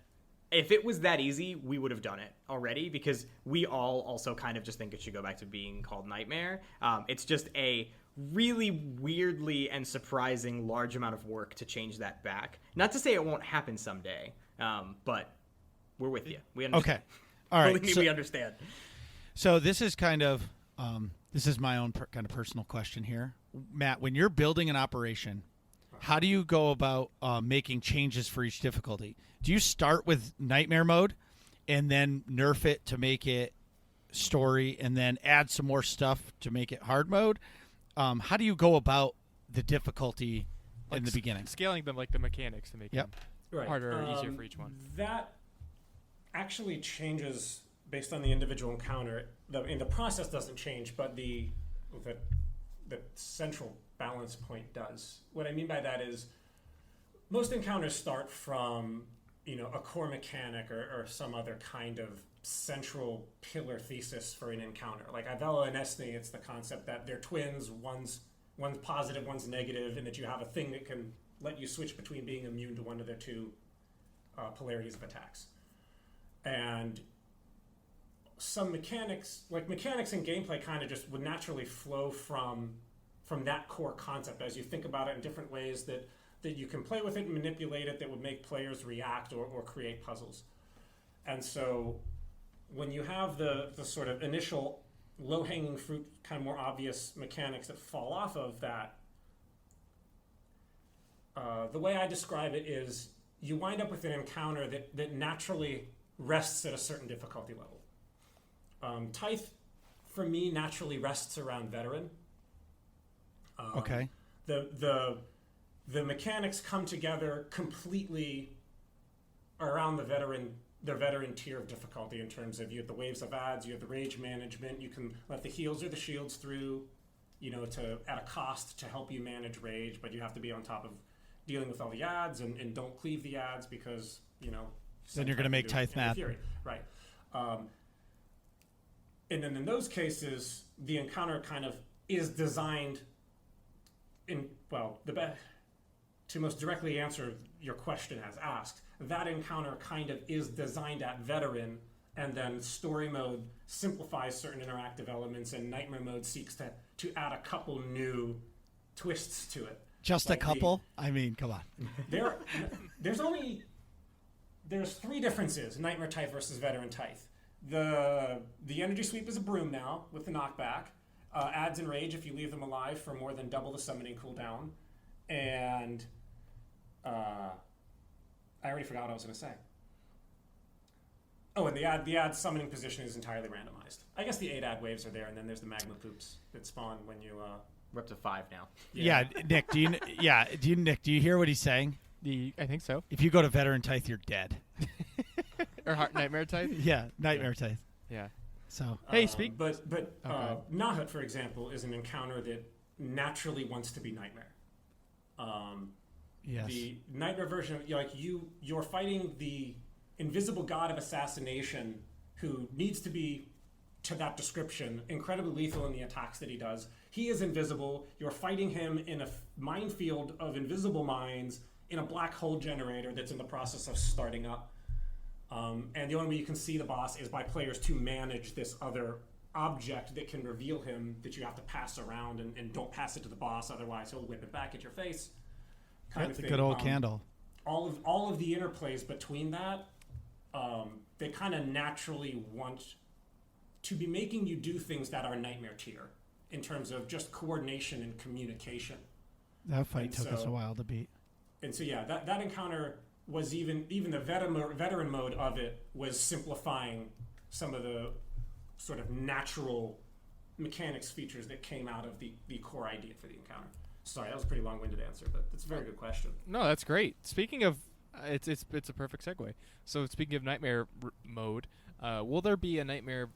if it was that easy, we would have done it already, because we all also kind of just think it should go back to being called Nightmare. It's just a really weirdly and surprising large amount of work to change that back. Not to say it won't happen someday, but we're with you. We understand. Okay. All right. Believe me, we understand. So this is kind of this is my own kind of personal question here. Matt, when you're building an operation, how do you go about making changes for each difficulty? Do you start with nightmare mode and then nerf it to make it story and then add some more stuff to make it hard mode? How do you go about the difficulty in the beginning? Scaling them like the mechanics to make them harder or easier for each one. That actually changes based on the individual encounter. The process doesn't change, but the central balance point does. What I mean by that is most encounters start from a core mechanic or some other kind of central pillar thesis for an encounter. Like Ivella and Esne, it's the concept that they're twins, one's positive, one's negative, and that you have a thing that can let you switch between being immune to one of their two polarities of attacks. And some mechanics and gameplay kind of just would naturally flow from that core concept as you think about it in different ways that you can play with it and manipulate it that would make players react or create puzzles. And so when you have the sort of initial low-hanging fruit, kind of more obvious mechanics that fall off of that, the way I describe it is you wind up with an encounter that naturally rests at a certain difficulty level. Tithe, for me, naturally rests around veteran. Okay. The mechanics come together completely around the veteran tier of difficulty in terms of you have the waves of adds, you have the rage management, you can let the heals or the shields through, to at a cost to help you manage rage, but you have to be on top of dealing with all the adds and don't cleave the adds because, then you're going to make Tithe mad. Right. And then in those cases, the encounter kind of is designed to most directly answer your question as asked, that encounter kind of is designed at veteran, and then story mode simplifies certain interactive elements, and nightmare mode seeks to add a couple new twists to it. Just like a couple? Come on. There's three differences: Nightmare Tithe versus Veteran Tithe. The energy sweep is a broom now with the knockback. Adds and rage if you leave them alive for more than double the summoning cooldown. And I already forgot what I was going to say. Oh, and the ad summoning position is entirely randomized. I guess the 8 ad waves are there, and then there's the magma poops that spawn when you... We're up to 5 now. Yeah, Nick, do you hear what he's saying? I think so. If you go to Veteran Tithe, you're dead. Or Nightmare Tithe? Yeah, Nightmare Tithe. Yeah. So hey, speak. But Nahut, for example, is an encounter that naturally wants to be Nightmare. Yes. The Nightmare version, you're fighting the invisible god of assassination who needs to be, to that description, incredibly lethal in the attacks that he does. He is invisible. You're fighting him in a minefield of invisible mines in a black hole generator that's in the process of starting up. And the only way you can see the boss is by players to manage this other object that can reveal him that you have to pass around and don't pass it to the boss, otherwise he'll whip it back at your face. That's a good old candle. All of the interplays between that, they kind of naturally want to be making you do things that are nightmare tier in terms of just coordination and communication. That fight took us a while to beat. And so that encounter was even the veteran mode of it was simplifying some of the sort of natural mechanics features that came out of the core idea for the encounter. Sorry, that was a pretty long-winded answer, but it's a very good question. No, that's great. Speaking of, it's a perfect segue. So speaking of Nightmare mode, will there be a Nightmare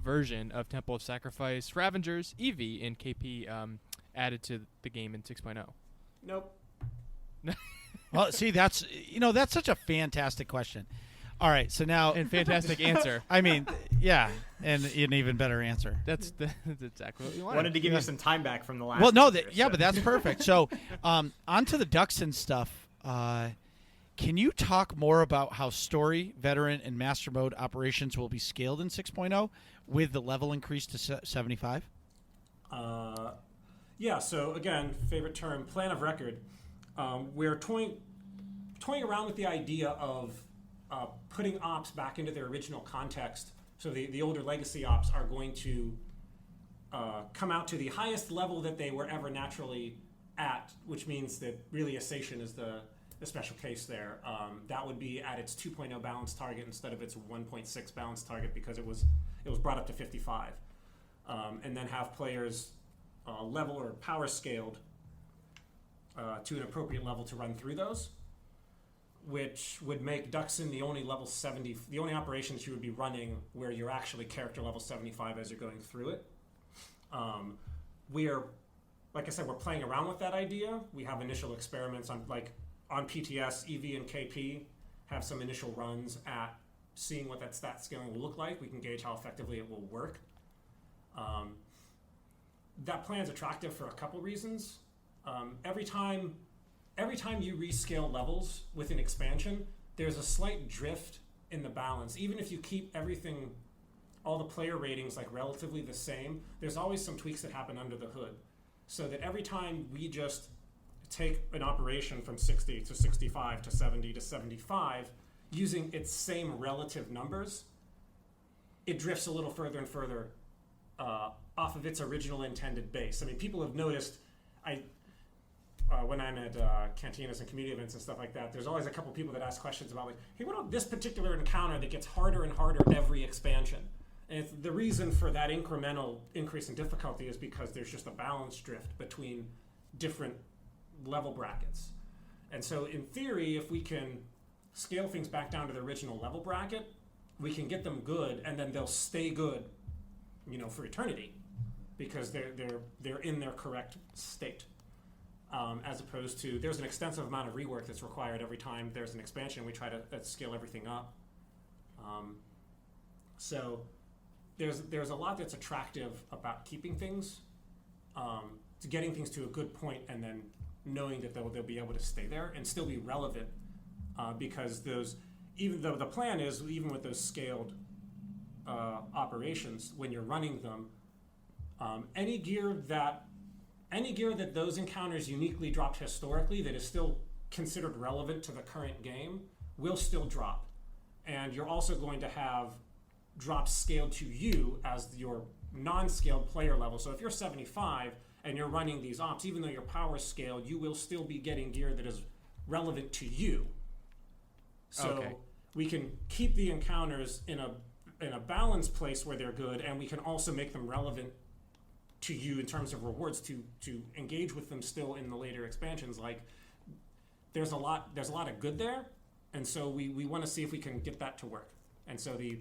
version of Temple of Sacrifice, Ravengers, EV, and KP added to the game in 6.0? Nope. Well, see, that's such a fantastic question. All right, so now and fantastic answer. Yeah, and an even better answer. That's exactly what we wanted. Wanted to give you some time back from the last. Well, no, answer, but that's perfect. So, on to the Dxun stuff. Can you talk more about how story, veteran, and master mode operations will be scaled in 6.0 with the level increase to 75? Yeah. So again, favorite term, plan of record. We're toying around with the idea of putting ops back into their original context. So the older legacy ops are going to come out to the highest level that they were ever naturally at, which means that really Assation is the special case there. That would be at its 2.0 balance target instead of its 1.6 balance target because it was brought up to 55. And then have players level or power scaled to an appropriate level to run through those, which would make Dxun the only level 70, the only operations you would be running where you're actually character level 75 as you're going through it. Like I said, we're playing around with that idea. We have initial experiments on PTS, EV, and KP, have some initial runs at seeing what that stat scaling will look like. We can gauge how effectively it will work. That plan is attractive for a couple reasons. Every time you rescale levels with an expansion, there's a slight drift in the balance. Even if you keep everything all the player ratings like relatively the same, there's always some tweaks that happen under the hood. So that every time we just take an operation from 60 to 65 to 70 to 75, using its same relative numbers, it drifts a little further and further off of its original intended base. I mean, people have noticed, when I'm at cantinas and community events and stuff like that, there's always a couple people that ask questions about like, hey, what about this particular encounter that gets harder and harder every expansion? And the reason for that incremental increase in difficulty is because there's just a balance drift between different level brackets. And so in theory, if we can scale things back down to the original level bracket, we can get them good, and then they'll stay good, for eternity, because they're in their correct state. As opposed to, there's an extensive amount of rework that's required every time there's an expansion. We try to scale everything up. So there's a lot that's attractive about keeping things, to getting things to a good point, and then knowing that they'll be able to stay there and still be relevant, because even though the plan is, even with those scaled operations, when you're running them, any gear that those encounters uniquely dropped historically that is still considered relevant to the current game will still drop. And you're also going to have drops scaled to you as your non-scaled player level. So if you're 75 and you're running these ops, even though your power is scaled, you will still be getting gear that is relevant to you. So we can keep the encounters in a balanced place where they're good, and we can also make them relevant to you in terms of rewards to engage with them still in the later expansions. Like there's a lot of good there, and so we want to see if we can get that to work. And so the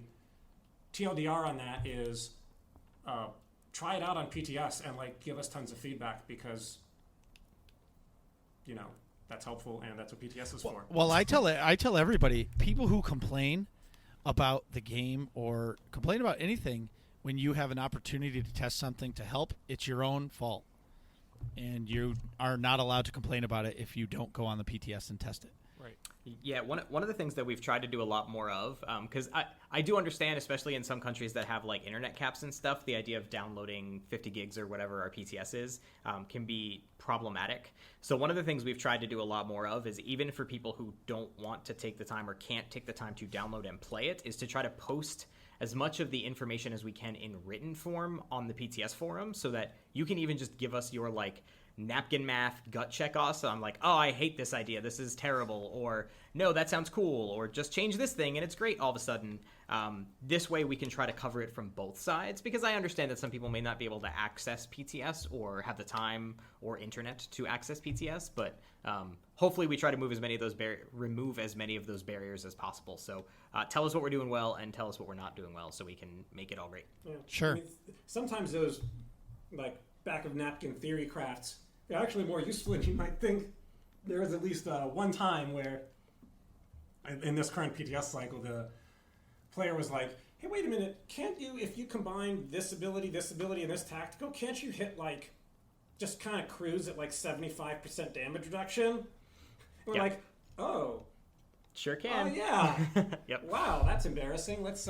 TLDR on that is try it out on PTS and like give us tons of feedback, because that's helpful, and that's what PTS is for. Well, I tell everybody, people who complain about the game or complain about anything, when you have an opportunity to test something to help, it's your own fault. And you are not allowed to complain about it if you don't go on the PTS and test it. Right. Yeah, one of the things that we've tried to do a lot more of, because I do understand, especially in some countries that have like internet caps and stuff, the idea of downloading 50 gigs or whatever our PTS is can be problematic. So one of the things we've tried to do a lot more of is, even for people who don't want to take the time or can't take the time to download and play it, is to try to post as much of the information as we can in written form on the PTS forum, so that you can even just give us your like napkin math gut check us. So I'm like, oh, I hate this idea, this is terrible, or no, that sounds cool, or just change this thing and it's great all of a sudden. This way we can try to cover it from both sides, because I understand that some people may not be able to access PTS or have the time or internet to access PTS, but hopefully we try to remove as many of those barriers as possible. So tell us what we're doing well and tell us what we're not doing well, so we can make it all great. Yeah. Sure. I mean, sometimes those like back of napkin theory crafts, they're actually more useful than you might think. There was at least one time where, in this current PTS cycle, the player was like, hey, wait a minute, can't you, if you combine this ability, and this tactical, can't you hit like, just kind of cruise at like 75% damage reduction? And we're like, oh. Sure can. Oh, yeah. Yep. Wow, that's embarrassing. Let's,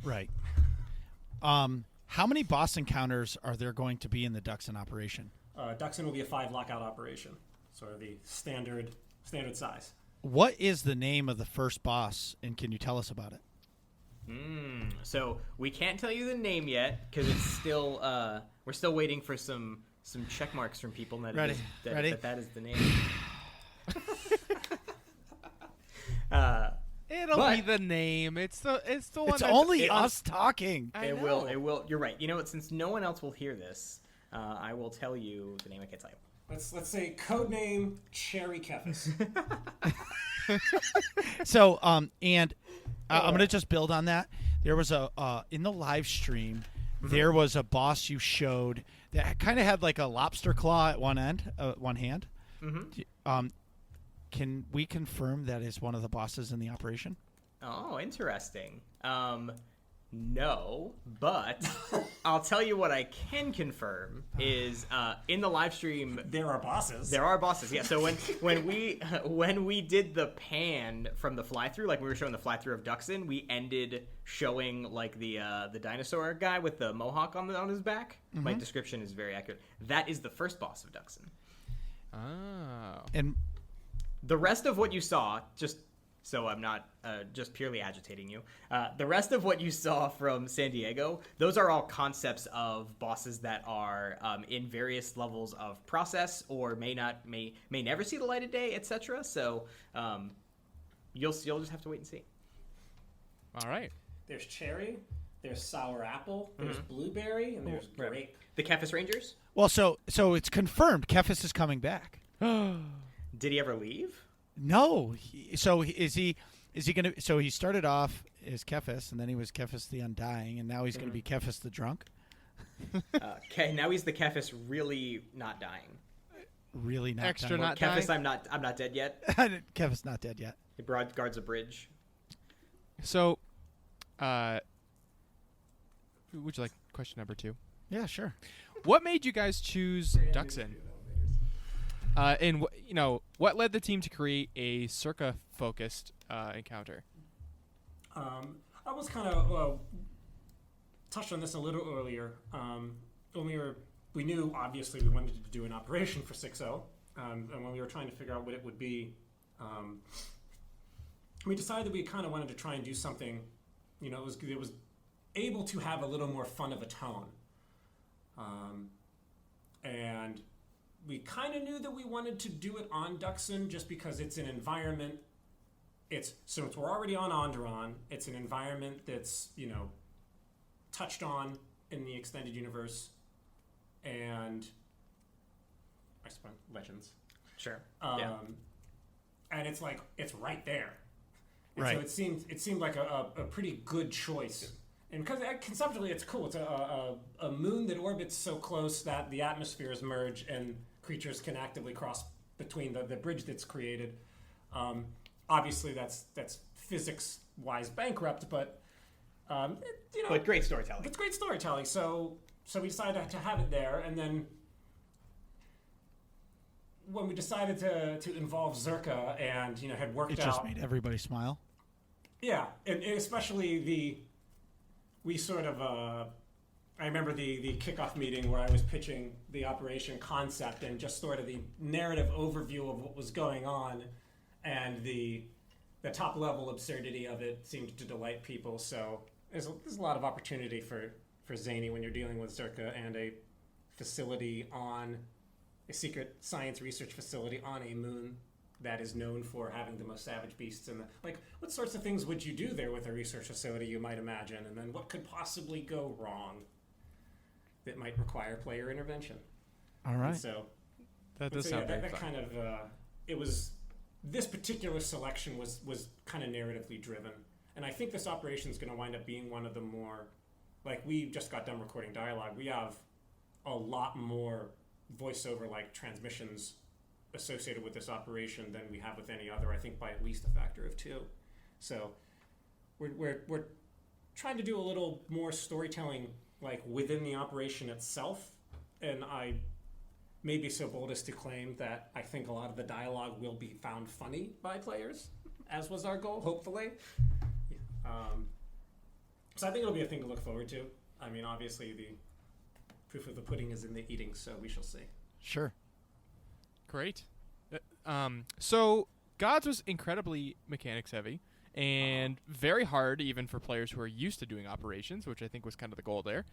Right. How many boss encounters are there going to be in the Dxun operation? Dxun will be a 5 lockout operation, sort of the standard size. What is the name of the first boss, and can you tell us about it? So we can't tell you the name yet, because it's still we're still waiting for some check marks from people that Ready? that is the name. It'll be the name. It's the one. It's only us talking. It will. You're right. You know what? Since no one else will hear this, I will tell you the name. I can't tell you. Let's say codename Cherry Kefis. So, I'm going to just build on that. There was in the live stream, there was a boss you showed that kind of had like a lobster claw at one hand. Can we confirm that is one of the bosses in the operation? Oh, interesting. No, but I'll tell you what I can confirm is in the live stream There are bosses. there are bosses. Yeah. So when we did the pan from the fly through, like we were showing the fly through of Dxun, we ended showing like the dinosaur guy with the mohawk on his back. My description is very accurate. That is the first boss of Dxun. Oh. And The rest of what you saw, just so I'm not just purely agitating you, the rest of what you saw from San Diego, those are all concepts of bosses that are in various levels of process or may never see the light of day, etc. So you'll just have to wait and see. All right. There's cherry, there's sour apple, there's blueberry, and there's grape. The Kefis Rangers? well, so it's confirmed. Kefis is coming back. Did he ever leave? No. Is he going to? So he started off as Kefis, and then he was Kefis the Undying, and now he's going to be Kefis the Drunk. Okay, now he's the Kefis really not dying. Really not Extra dying. not Kefis, dying? I'm not dead yet. Kefis not dead yet. He guards a bridge. So, would you like question number 2? Yeah, sure. What made you guys choose Dxun? And what led the team to create a Circa-focused encounter? I was kind of touched on this a little earlier. When we knew obviously we wanted to do an operation for 6.0, and when we were trying to figure out what it would be, we decided that we kind of wanted to try and do something. It was able to have a little more fun of a tone, and we kind of knew that we wanted to do it on Dxun just because it's an environment. Since we're already on Onderon, it's an environment that's touched on in the extended universe, and I suppose Legends. Sure. And it's like it's right there. And Right. So it seemed like a pretty good choice. And because conceptually it's cool. It's a moon that orbits so close that the atmospheres merge and creatures can actively cross between the bridge that's created. Obviously, that's physics-wise bankrupt, but But great storytelling. it's great storytelling. So we decided to have it there, and then when we decided to involve Zerka and had worked It out, just made everybody smile. yeah, and especially we sort of. I remember the kickoff meeting where I was pitching the operation concept and just sort of the narrative overview of what was going on, and the top level absurdity of it seemed to delight people. So there's a lot of opportunity for Zany when you're dealing with Zerka and a facility on a secret science research facility on a moon that is known for having the most savage beasts. And what sorts of things would you do there with a research facility, you might imagine, and then what could possibly go wrong that might require player intervention. All right. And so That does sound very that fun. kind of it was. This particular selection was kind of narratively driven, and I think this operation is going to wind up being one of the more, we just got done recording dialogue. We have a lot more voiceover transmissions associated with this operation than we have with any other. I think by at least a factor of 2. So we're trying to do a little more storytelling within the operation itself, and I may be so bold as to claim that I think a lot of the dialogue will be found funny by players, as was our goal, hopefully. So I think it'll be a thing to look forward to. I mean, obviously the proof of the pudding is in the eating, so we shall see. Sure. Great. So Gods was incredibly mechanics heavy and very hard even for players who are used to doing operations, which I think was kind of the goal there.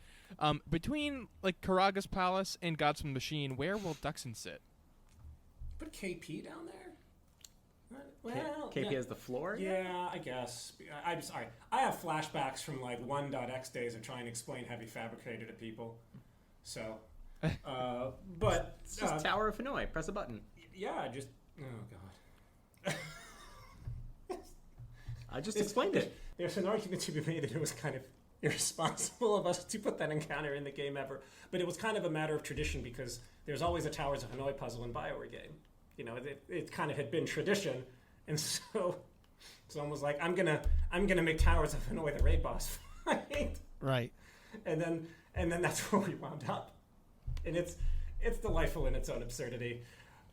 Between Karaga's Palace and Gods from the Machine, where will Dxun sit? Put KP down there? Well, KP has the floor? Yeah, I guess. I'm sorry. I have flashbacks from 1.x days of trying to explain heavy fabricator to people. So, but It's just Tower of Hanoi. Press a button. yeah, just God. I just explained it. There's an argument to be made that it was kind of irresponsible of us to put that encounter in the game ever, but it was kind of a matter of tradition because there's always a Towers of Hanoi puzzle in Bioware game. It kind of had been tradition, and so someone was like, "I'm gonna make Towers of Hanoi the raid boss fight." point. Right. And then that's where we wound up. And it's delightful in its own absurdity.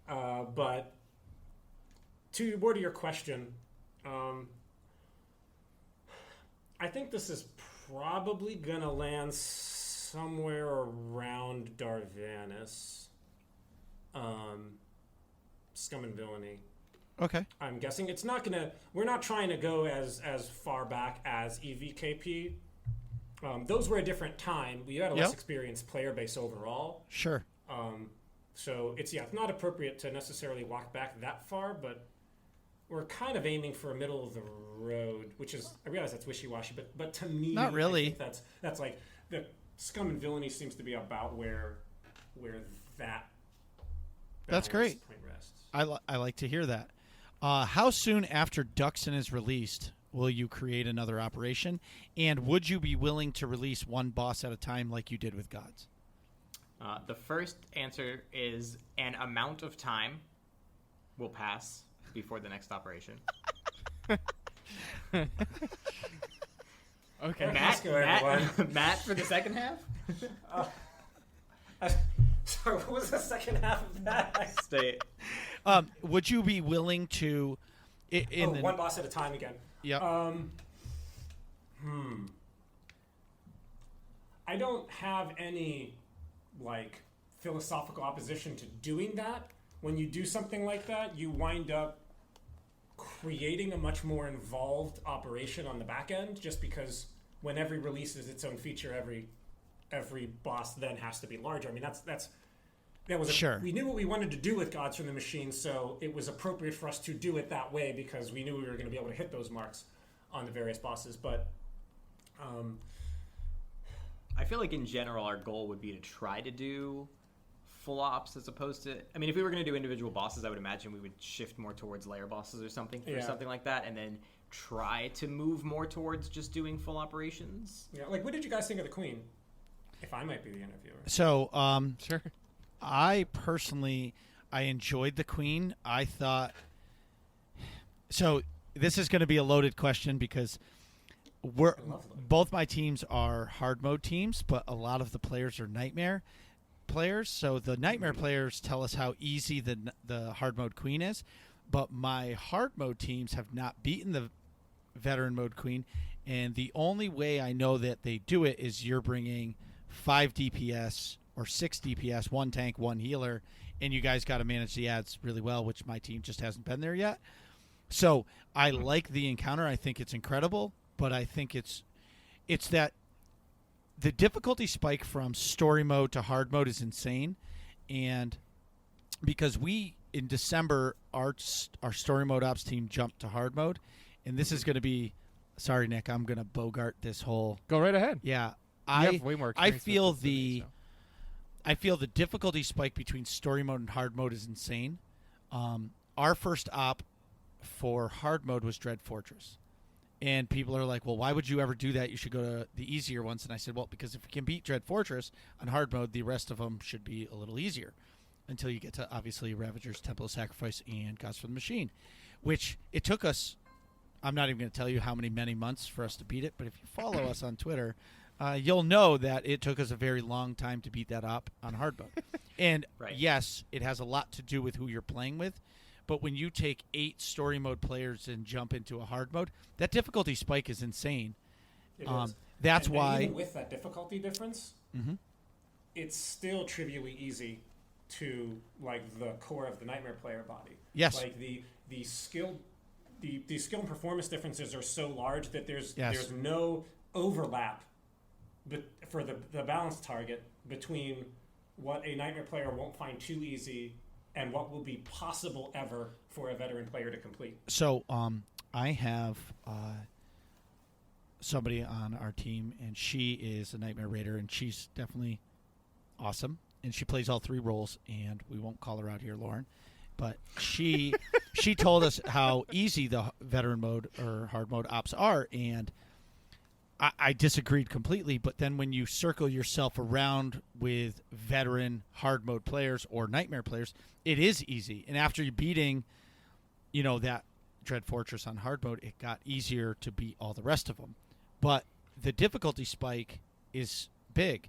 But more to your question, I think this is probably going to land somewhere around Darvanis. Scum and Villainy. Okay. I'm guessing it's not going to... We're not trying to go as far back as EVKP. Those were a different time. We had a less experienced player base overall. Sure. So it's not appropriate to necessarily walk back that far, but we're kind of aiming for a middle of the road, which is, I realize that's wishy-washy, but to me, not really. I think that's like the Scum and Villainy seems to be about where that that's great. Point rests. I like to hear that. How soon after Dxun is released will you create another operation? And would you be willing to release one boss at a time like you did with Gods? The first answer is an amount of time will pass before the next operation. Okay. Matt for the second half? Sorry, what was the second half of that? Stay. Would you be willing to... one boss at a time again. Yeah. I don't have any philosophical opposition to doing that. When you do something like that, you wind up creating a much more involved operation on the back end, just because when every release is its own feature, every boss then has to be larger. I mean, that was sure. We knew what we wanted to do with Gods from the Machine, so it was appropriate for us to do it that way because we knew we were going to be able to hit those marks on the various bosses. But I feel like in general our goal would be to try to do full ops as opposed to... I mean, if we were going to do individual bosses, I would imagine we would shift more towards layer bosses or something something like that, and then try to move more towards just doing full operations. Yeah, what did you guys think of the Queen? If I might be the interviewer. So, sure. I personally, I enjoyed the Queen. I thought... So, this is going to be a loaded question because both my teams are hard mode teams, but a lot of the players are nightmare players. So, the nightmare players tell us how easy the hard mode Queen is, but my hard mode teams have not beaten the veteran mode Queen, and the only way I know that they do it is you're bringing 5 DPS or 6 DPS, 1 tank, 1 healer, and you guys got to manage the ads really well, which my team just hasn't been there yet. So I like the encounter. I think it's incredible, but I think it's that the difficulty spike from story mode to hard mode is insane, and because in December our story mode ops team jumped to hard mode, and this is going to be, sorry Nick, I'm going to bogart this whole. Go right ahead. Yeah, You have way more I experience feel with this than me, so. I feel the difficulty spike between story mode and hard mode is insane. Our first op for hard mode was Dread Fortress. And people are like, well, why would you ever do that? You should go to the easier ones. And I said, well, because if you can beat Dread Fortress on hard mode, the rest of them should be a little easier until you get to, obviously, Ravagers, Temple of Sacrifice, and Gods from the Machine, which it took us, I'm not even going to tell you how many months for us to beat it, but if you follow us on Twitter, you'll know that it took us a very long time to beat that op on hard mode. And yes, it has a lot to do with who you're playing with, but when you take 8 story mode players and jump into a hard mode, that difficulty spike is insane. It is. That's and why... even with that difficulty difference, it's still trivially easy to, the core of the Nightmare player body. Yes. The skill and performance differences are so large that there's no overlap for the balance target between what a Nightmare player won't find too easy and what will be possible ever for a veteran player to complete. So I have somebody on our team, and she is a Nightmare Raider, and she's definitely awesome, and she plays all 3 roles, and we won't call her out here, Lauren, but she told us how easy the veteran mode or hard mode ops are, and I disagreed completely. But then when you circle yourself around with veteran hard mode players or Nightmare players, it is easy. And after you beating, that Dread Fortress on hard mode, it got easier to beat all the rest of them. But the difficulty spike is big.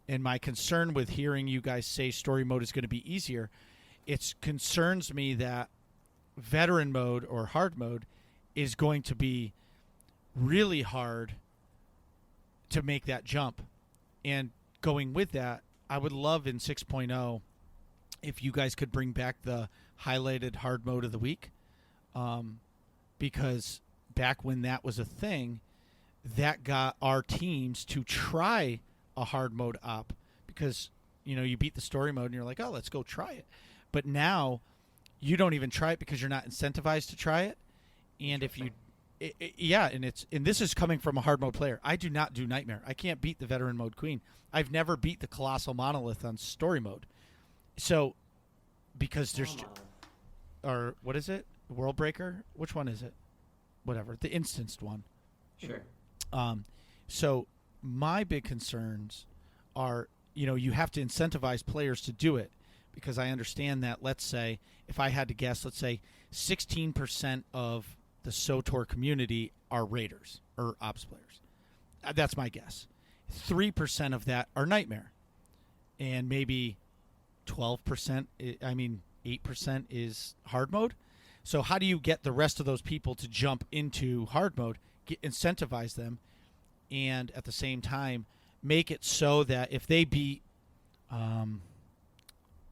And my concern with hearing you guys say story mode is going to be easier, it concerns me that veteran mode or hard mode is going to be really hard to make that jump. And going with that, I would love in 6.0 if you guys could bring back the highlighted hard mode of the week, because back when that was a thing, that got our teams to try a hard mode op, because you beat the story mode and you're like, oh, let's go try it. But now you don't even try it because you're not incentivized to try it. And if you and this is coming from a hard mode player. I do not do Nightmare. I can't beat the veteran mode queen. I've never beat the Colossal Monolith on story mode. So because there's or what is it? World Breaker? Which one is it? Whatever. The instanced one. Sure. So my big concerns are, you have to incentivize players to do it, because I understand that, let's say, if I had to guess, let's say 16% of the SOTOR community are raiders or ops players. That's my guess. 3% of that are Nightmare. And maybe 12%, 8% is hard mode. So how do you get the rest of those people to jump into hard mode, incentivize them, and at the same time make it so that if they beat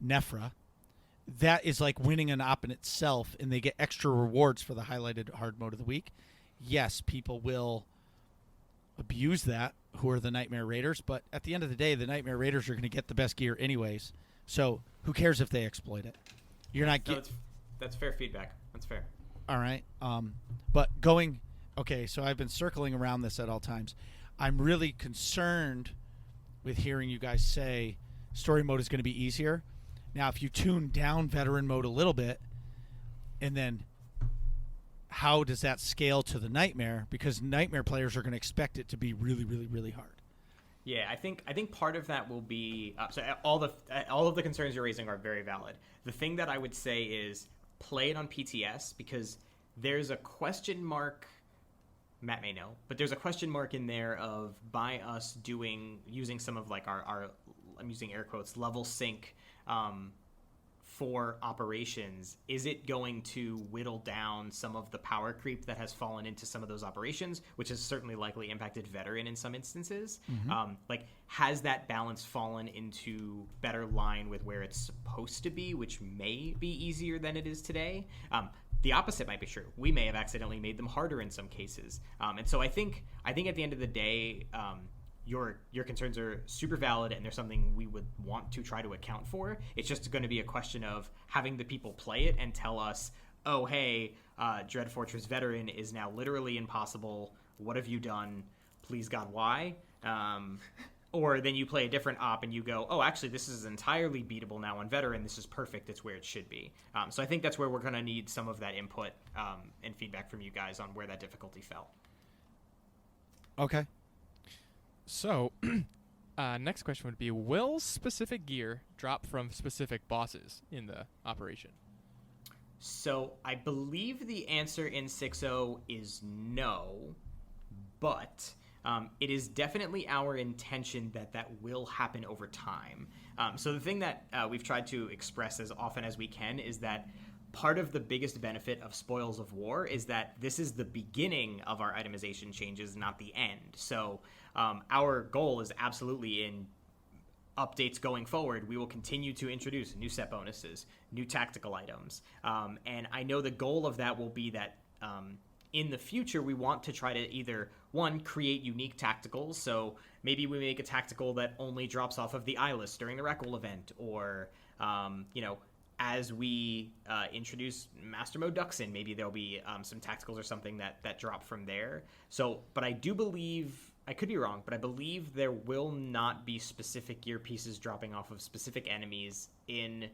Nephra, that is like winning an op in itself, and they get extra rewards for the highlighted hard mode of the week. Yes, people will abuse that, who are the Nightmare Raiders, but at the end of the day, the Nightmare Raiders are going to get the best gear anyways. So who cares if they exploit it? You're not getting... That's fair feedback. That's fair. All right. Okay, so I've been circling around this at all times. I'm really concerned with hearing you guys say story mode is going to be easier. Now, if you tune down veteran mode a little bit, and then how does that scale to the Nightmare? Because Nightmare players are going to expect it to be really, really, really hard. Yeah, I think part of that will be so all of the concerns you're raising are very valid. The thing that I would say is play it on PTS, because there's a question mark. Matt may know, but there's a question mark in there of by us using some of like our I'm using air quotes level sync for operations. Is it going to whittle down some of the power creep that has fallen into some of those operations, which has certainly likely impacted veteran in some instances? Mm-hmm. Has that balance fallen into better line with where it's supposed to be, which may be easier than it is today? The opposite might be true. We may have accidentally made them harder in some cases. And so I think at the end of the day, your concerns are super valid, and there's something we would want to try to account for. It's just going to be a question of having the people play it and tell us, oh, hey, Dread Fortress Veteran is now literally impossible. What have you done? Please God, why? Or then you play a different op and you go, oh, actually, this is entirely beatable now on Veteran. This is perfect. It's where it should be. So I think that's where we're going to need some of that input and feedback from you guys on where that difficulty fell. Okay. So, next question would be, will specific gear drop from specific bosses in the operation? So I believe the answer in 6.0 is no, but it is definitely our intention that will happen over time. So the thing that we've tried to express as often as we can is that part of the biggest benefit of Spoils of War is that this is the beginning of our itemization changes, not the end. So our goal is absolutely in updates going forward, we will continue to introduce new set bonuses, new tactical items. And I know the goal of that will be that in the future, we want to try to either, one, create unique tacticals. So maybe we make a tactical that only drops off of the eye list during the Reckle event, or, as we introduce Master Mode Dxun, maybe there'll be some tacticals or something that drop from there. So, but I do believe, I could be wrong, but I believe there will not be specific gear pieces dropping off of specific enemies in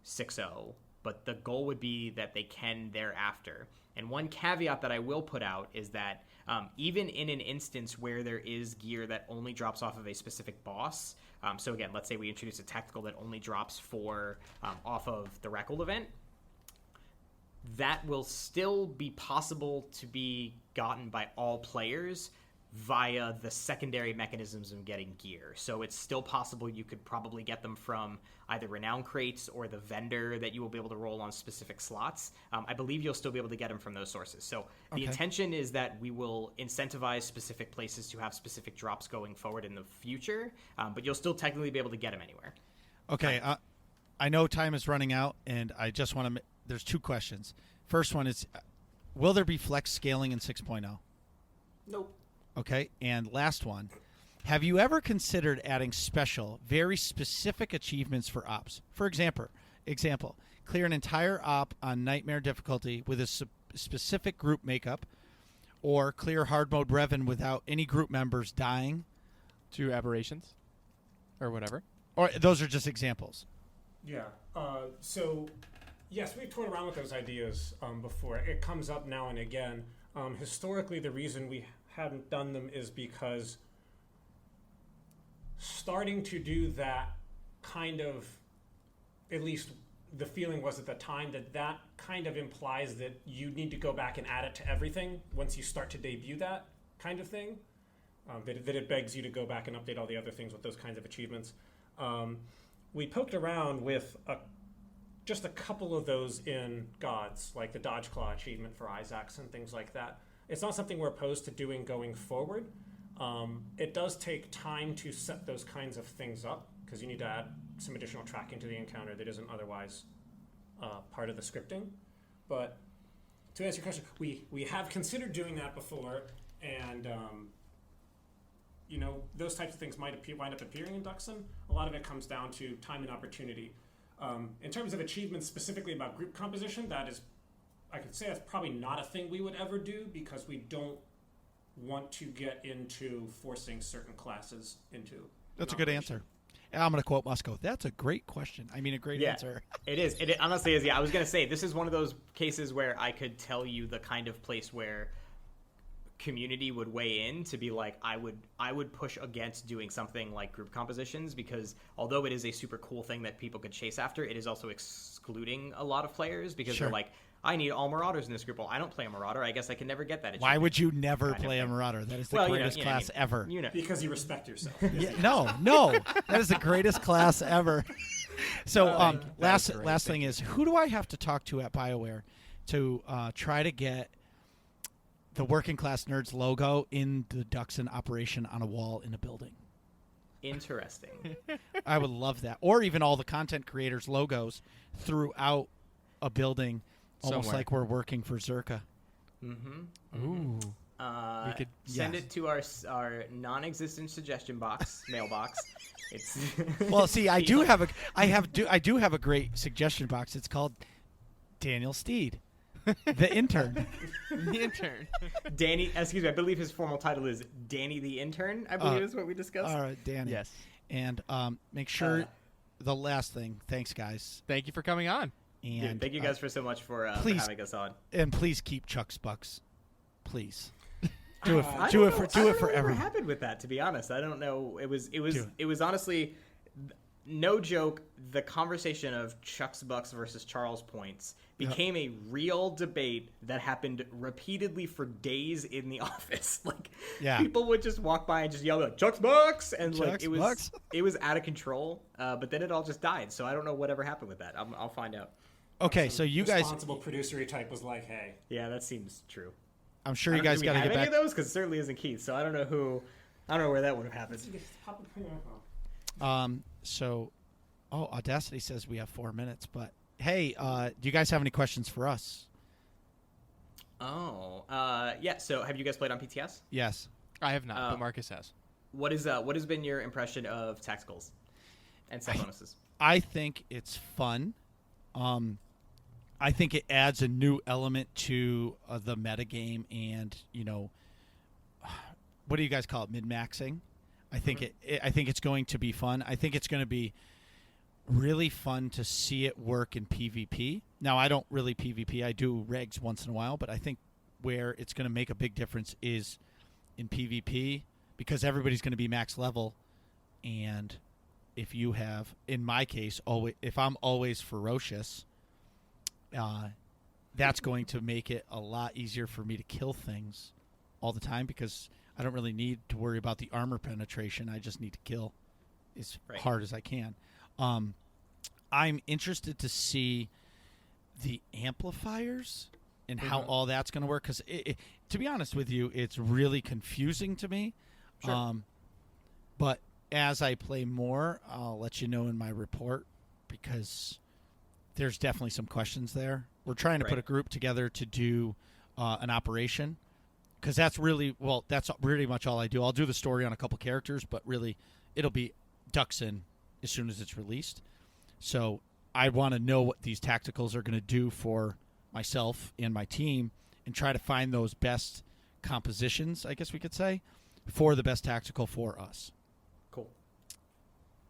6.0, but the goal would be that they can thereafter. And one caveat that I will put out is that even in an instance where there is gear that only drops off of a specific boss, so again, let's say we introduce a tactical that only drops for off of the Reckle event, that will still be possible to be gotten by all players via the secondary mechanisms of getting gear. So it's still possible you could probably get them from either renown crates or the vendor that you will be able to roll on specific slots. I believe you'll still be able to get them from those sources. So the intention is that we will incentivize specific places to have specific drops going forward in the future, but you'll still technically be able to get them anywhere. Okay, I know time is running out, and I just want to there's two questions. First one is, will there be flex scaling in 6.0? Nope. Okay, and last one. Have you ever considered adding special, very specific achievements for ops? For example, clear an entire op on nightmare difficulty with a specific group makeup, or clear hard mode Revan without any group members dying. 2 aberrations or whatever. Or those are just examples. Yeah. So, yes, we've toyed around with those ideas before. It comes up now and again. Historically, the reason we hadn't done them is because starting to do that kind of, at least the feeling was at the time, that kind of implies that you need to go back and add it to everything once you start to debut that kind of thing. That it begs you to go back and update all the other things with those kinds of achievements. We poked around with just a couple of those in Gods, like the Dodge Claw achievement for Isaacs and things like that. It's not something we're opposed to doing going forward. It does take time to set those kinds of things up because you need to add some additional tracking to the encounter that isn't otherwise part of the scripting. But to answer your question, we have considered doing that before, and those types of things might wind up appearing in Dxun. A lot of it comes down to time and opportunity. In terms of achievements specifically about group composition, I could say that's probably not a thing we would ever do because we don't want to get into forcing certain classes into. That's a good answer. And I'm going to quote Musco. That's a great question. I mean, a great answer. It is. It honestly is. Yeah, I was going to say, this is one of those cases where I could tell you the kind of place where community would weigh in to be like, I would push against doing something like group compositions because although it is a super cool thing that people could chase after, it is also excluding a lot of players because they're like, I need all Marauders in this group. Well, I don't play a Marauder. I guess I can never get that achievement. Why would you never play a Marauder? That is the greatest class ever. Because you respect yourself. No. That is the greatest class ever. So last thing is, who do I have to talk to at BioWare to try to get the Working Class Nerds logo in the Dxun operation on a wall in a building? Interesting. I would love that. Or even all the content creators' logos throughout a building, almost like we're working for Zerka. Mm-hmm. Ooh. We could send it to our non-existent suggestion mailbox. It's well, see, I do have a great suggestion box. It's called Daniel Steed, the intern. The intern. Danny, excuse me, I believe his formal title is Danny the Intern, I believe is what we discussed. All right, Danny. Yes. And make sure the last thing. Thanks, guys. Thank you for coming on. And dude, thank you guys for so much for having us on. And please keep Chuck's Bucks. Please. Do it for everyone. What happened with that? To be honest, I don't know. It was honestly, no joke. The conversation of Chuck's Bucks versus Charles Points became a real debate that happened repeatedly for days in the office. Like, people would just walk by and just yell like Chuck's Bucks, and Chuck's Bucks. It was out of control. But then it all just died. So I don't know whatever happened with that. I'll find out. Okay, so you guys, responsible producer type was like, hey, yeah, that seems true. I'm sure you guys got to get back. Any of those? Because it certainly isn't Keith. So I don't know where that would have happened. Audacity says we have 4 minutes, but hey, do you guys have any questions for us? Yeah. So have you guys played on PTS? Yes, I have not, but Marcus has. What has been your impression of tacticals and set bonuses? I think it's fun. I think it adds a new element to the metagame and, what do you guys call it? Min-maxing? I think I think it's going to be fun. I think it's going to be really fun to see it work in PvP. Now, I don't really PvP. I do regs once in a while, but I think where it's going to make a big difference is in PvP because everybody's going to be max level. And if you have, in my case, if I'm always ferocious, that's going to make it a lot easier for me to kill things all the time because I don't really need to worry about the armor penetration. I just need to kill as Right. hard as I can. I'm interested to see the amplifiers and how all that's going to work, because to be honest with you, it's really confusing to me. Sure. But as I play more, I'll let you know in my report, because there's definitely some questions there. We're trying to put a group together to do an operation, because that's pretty much all I do. I'll do the story on a couple characters, but really it'll be Dxun as soon as it's released. So I want to know what these tacticals are going to do for myself and my team, and try to find those best compositions, I guess we could say, for the best tactical for us. Cool.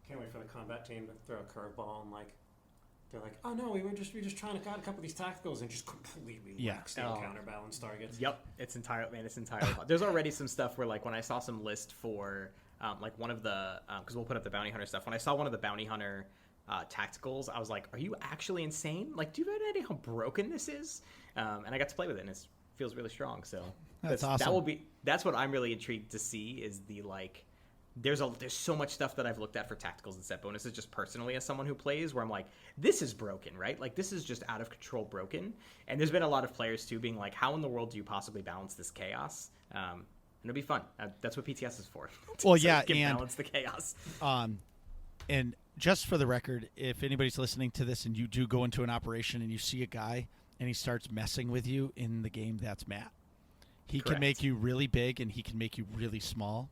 Can't wait for the combat team to throw a curveball and they're like, oh no, we were just trying to cut a couple of these tacticals and just completely wrecks the counterbalance targets. Yep, it's entirely. There's already some stuff where when I saw some list for one of the because we'll put up the bounty hunter stuff. When I saw one of the bounty hunter tacticals, I was like, are you actually insane? Do you have any idea how broken this is? And I got to play with it, and it feels really strong. So that's awesome. That's what I'm really intrigued to see is the There's so much stuff that I've looked at for tacticals and set bonuses just personally as someone who plays, where I'm like, this is broken, right? This is just out of control broken. And there's been a lot of players too being like, how in the world do you possibly balance this chaos? And it'll be fun. That's what PTS is for. Well, so yeah, you can and balance the chaos. And just for the record, if anybody's listening to this and you do go into an operation and you see a guy and he starts messing with you in the game, that's Matt. He Correct. can make you really big and he can make you really small.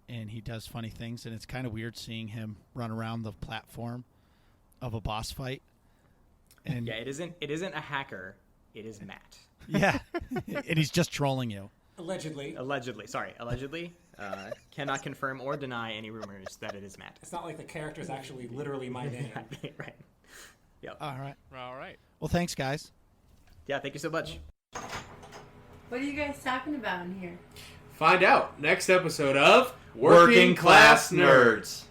And he does funny things, and it's kind of weird seeing him run around the platform of a boss fight. And Yeah, it isn't a hacker. It is Matt. yeah, and he's just trolling you. Allegedly. Allegedly. Cannot confirm or deny any rumors that it is Matt. It's not like the character is actually literally my name. Right. Yep. All right. All right. Well, thanks, guys. Yeah, thank you so much. What are you guys talking about in here? Find out next episode of Working Class Nerds.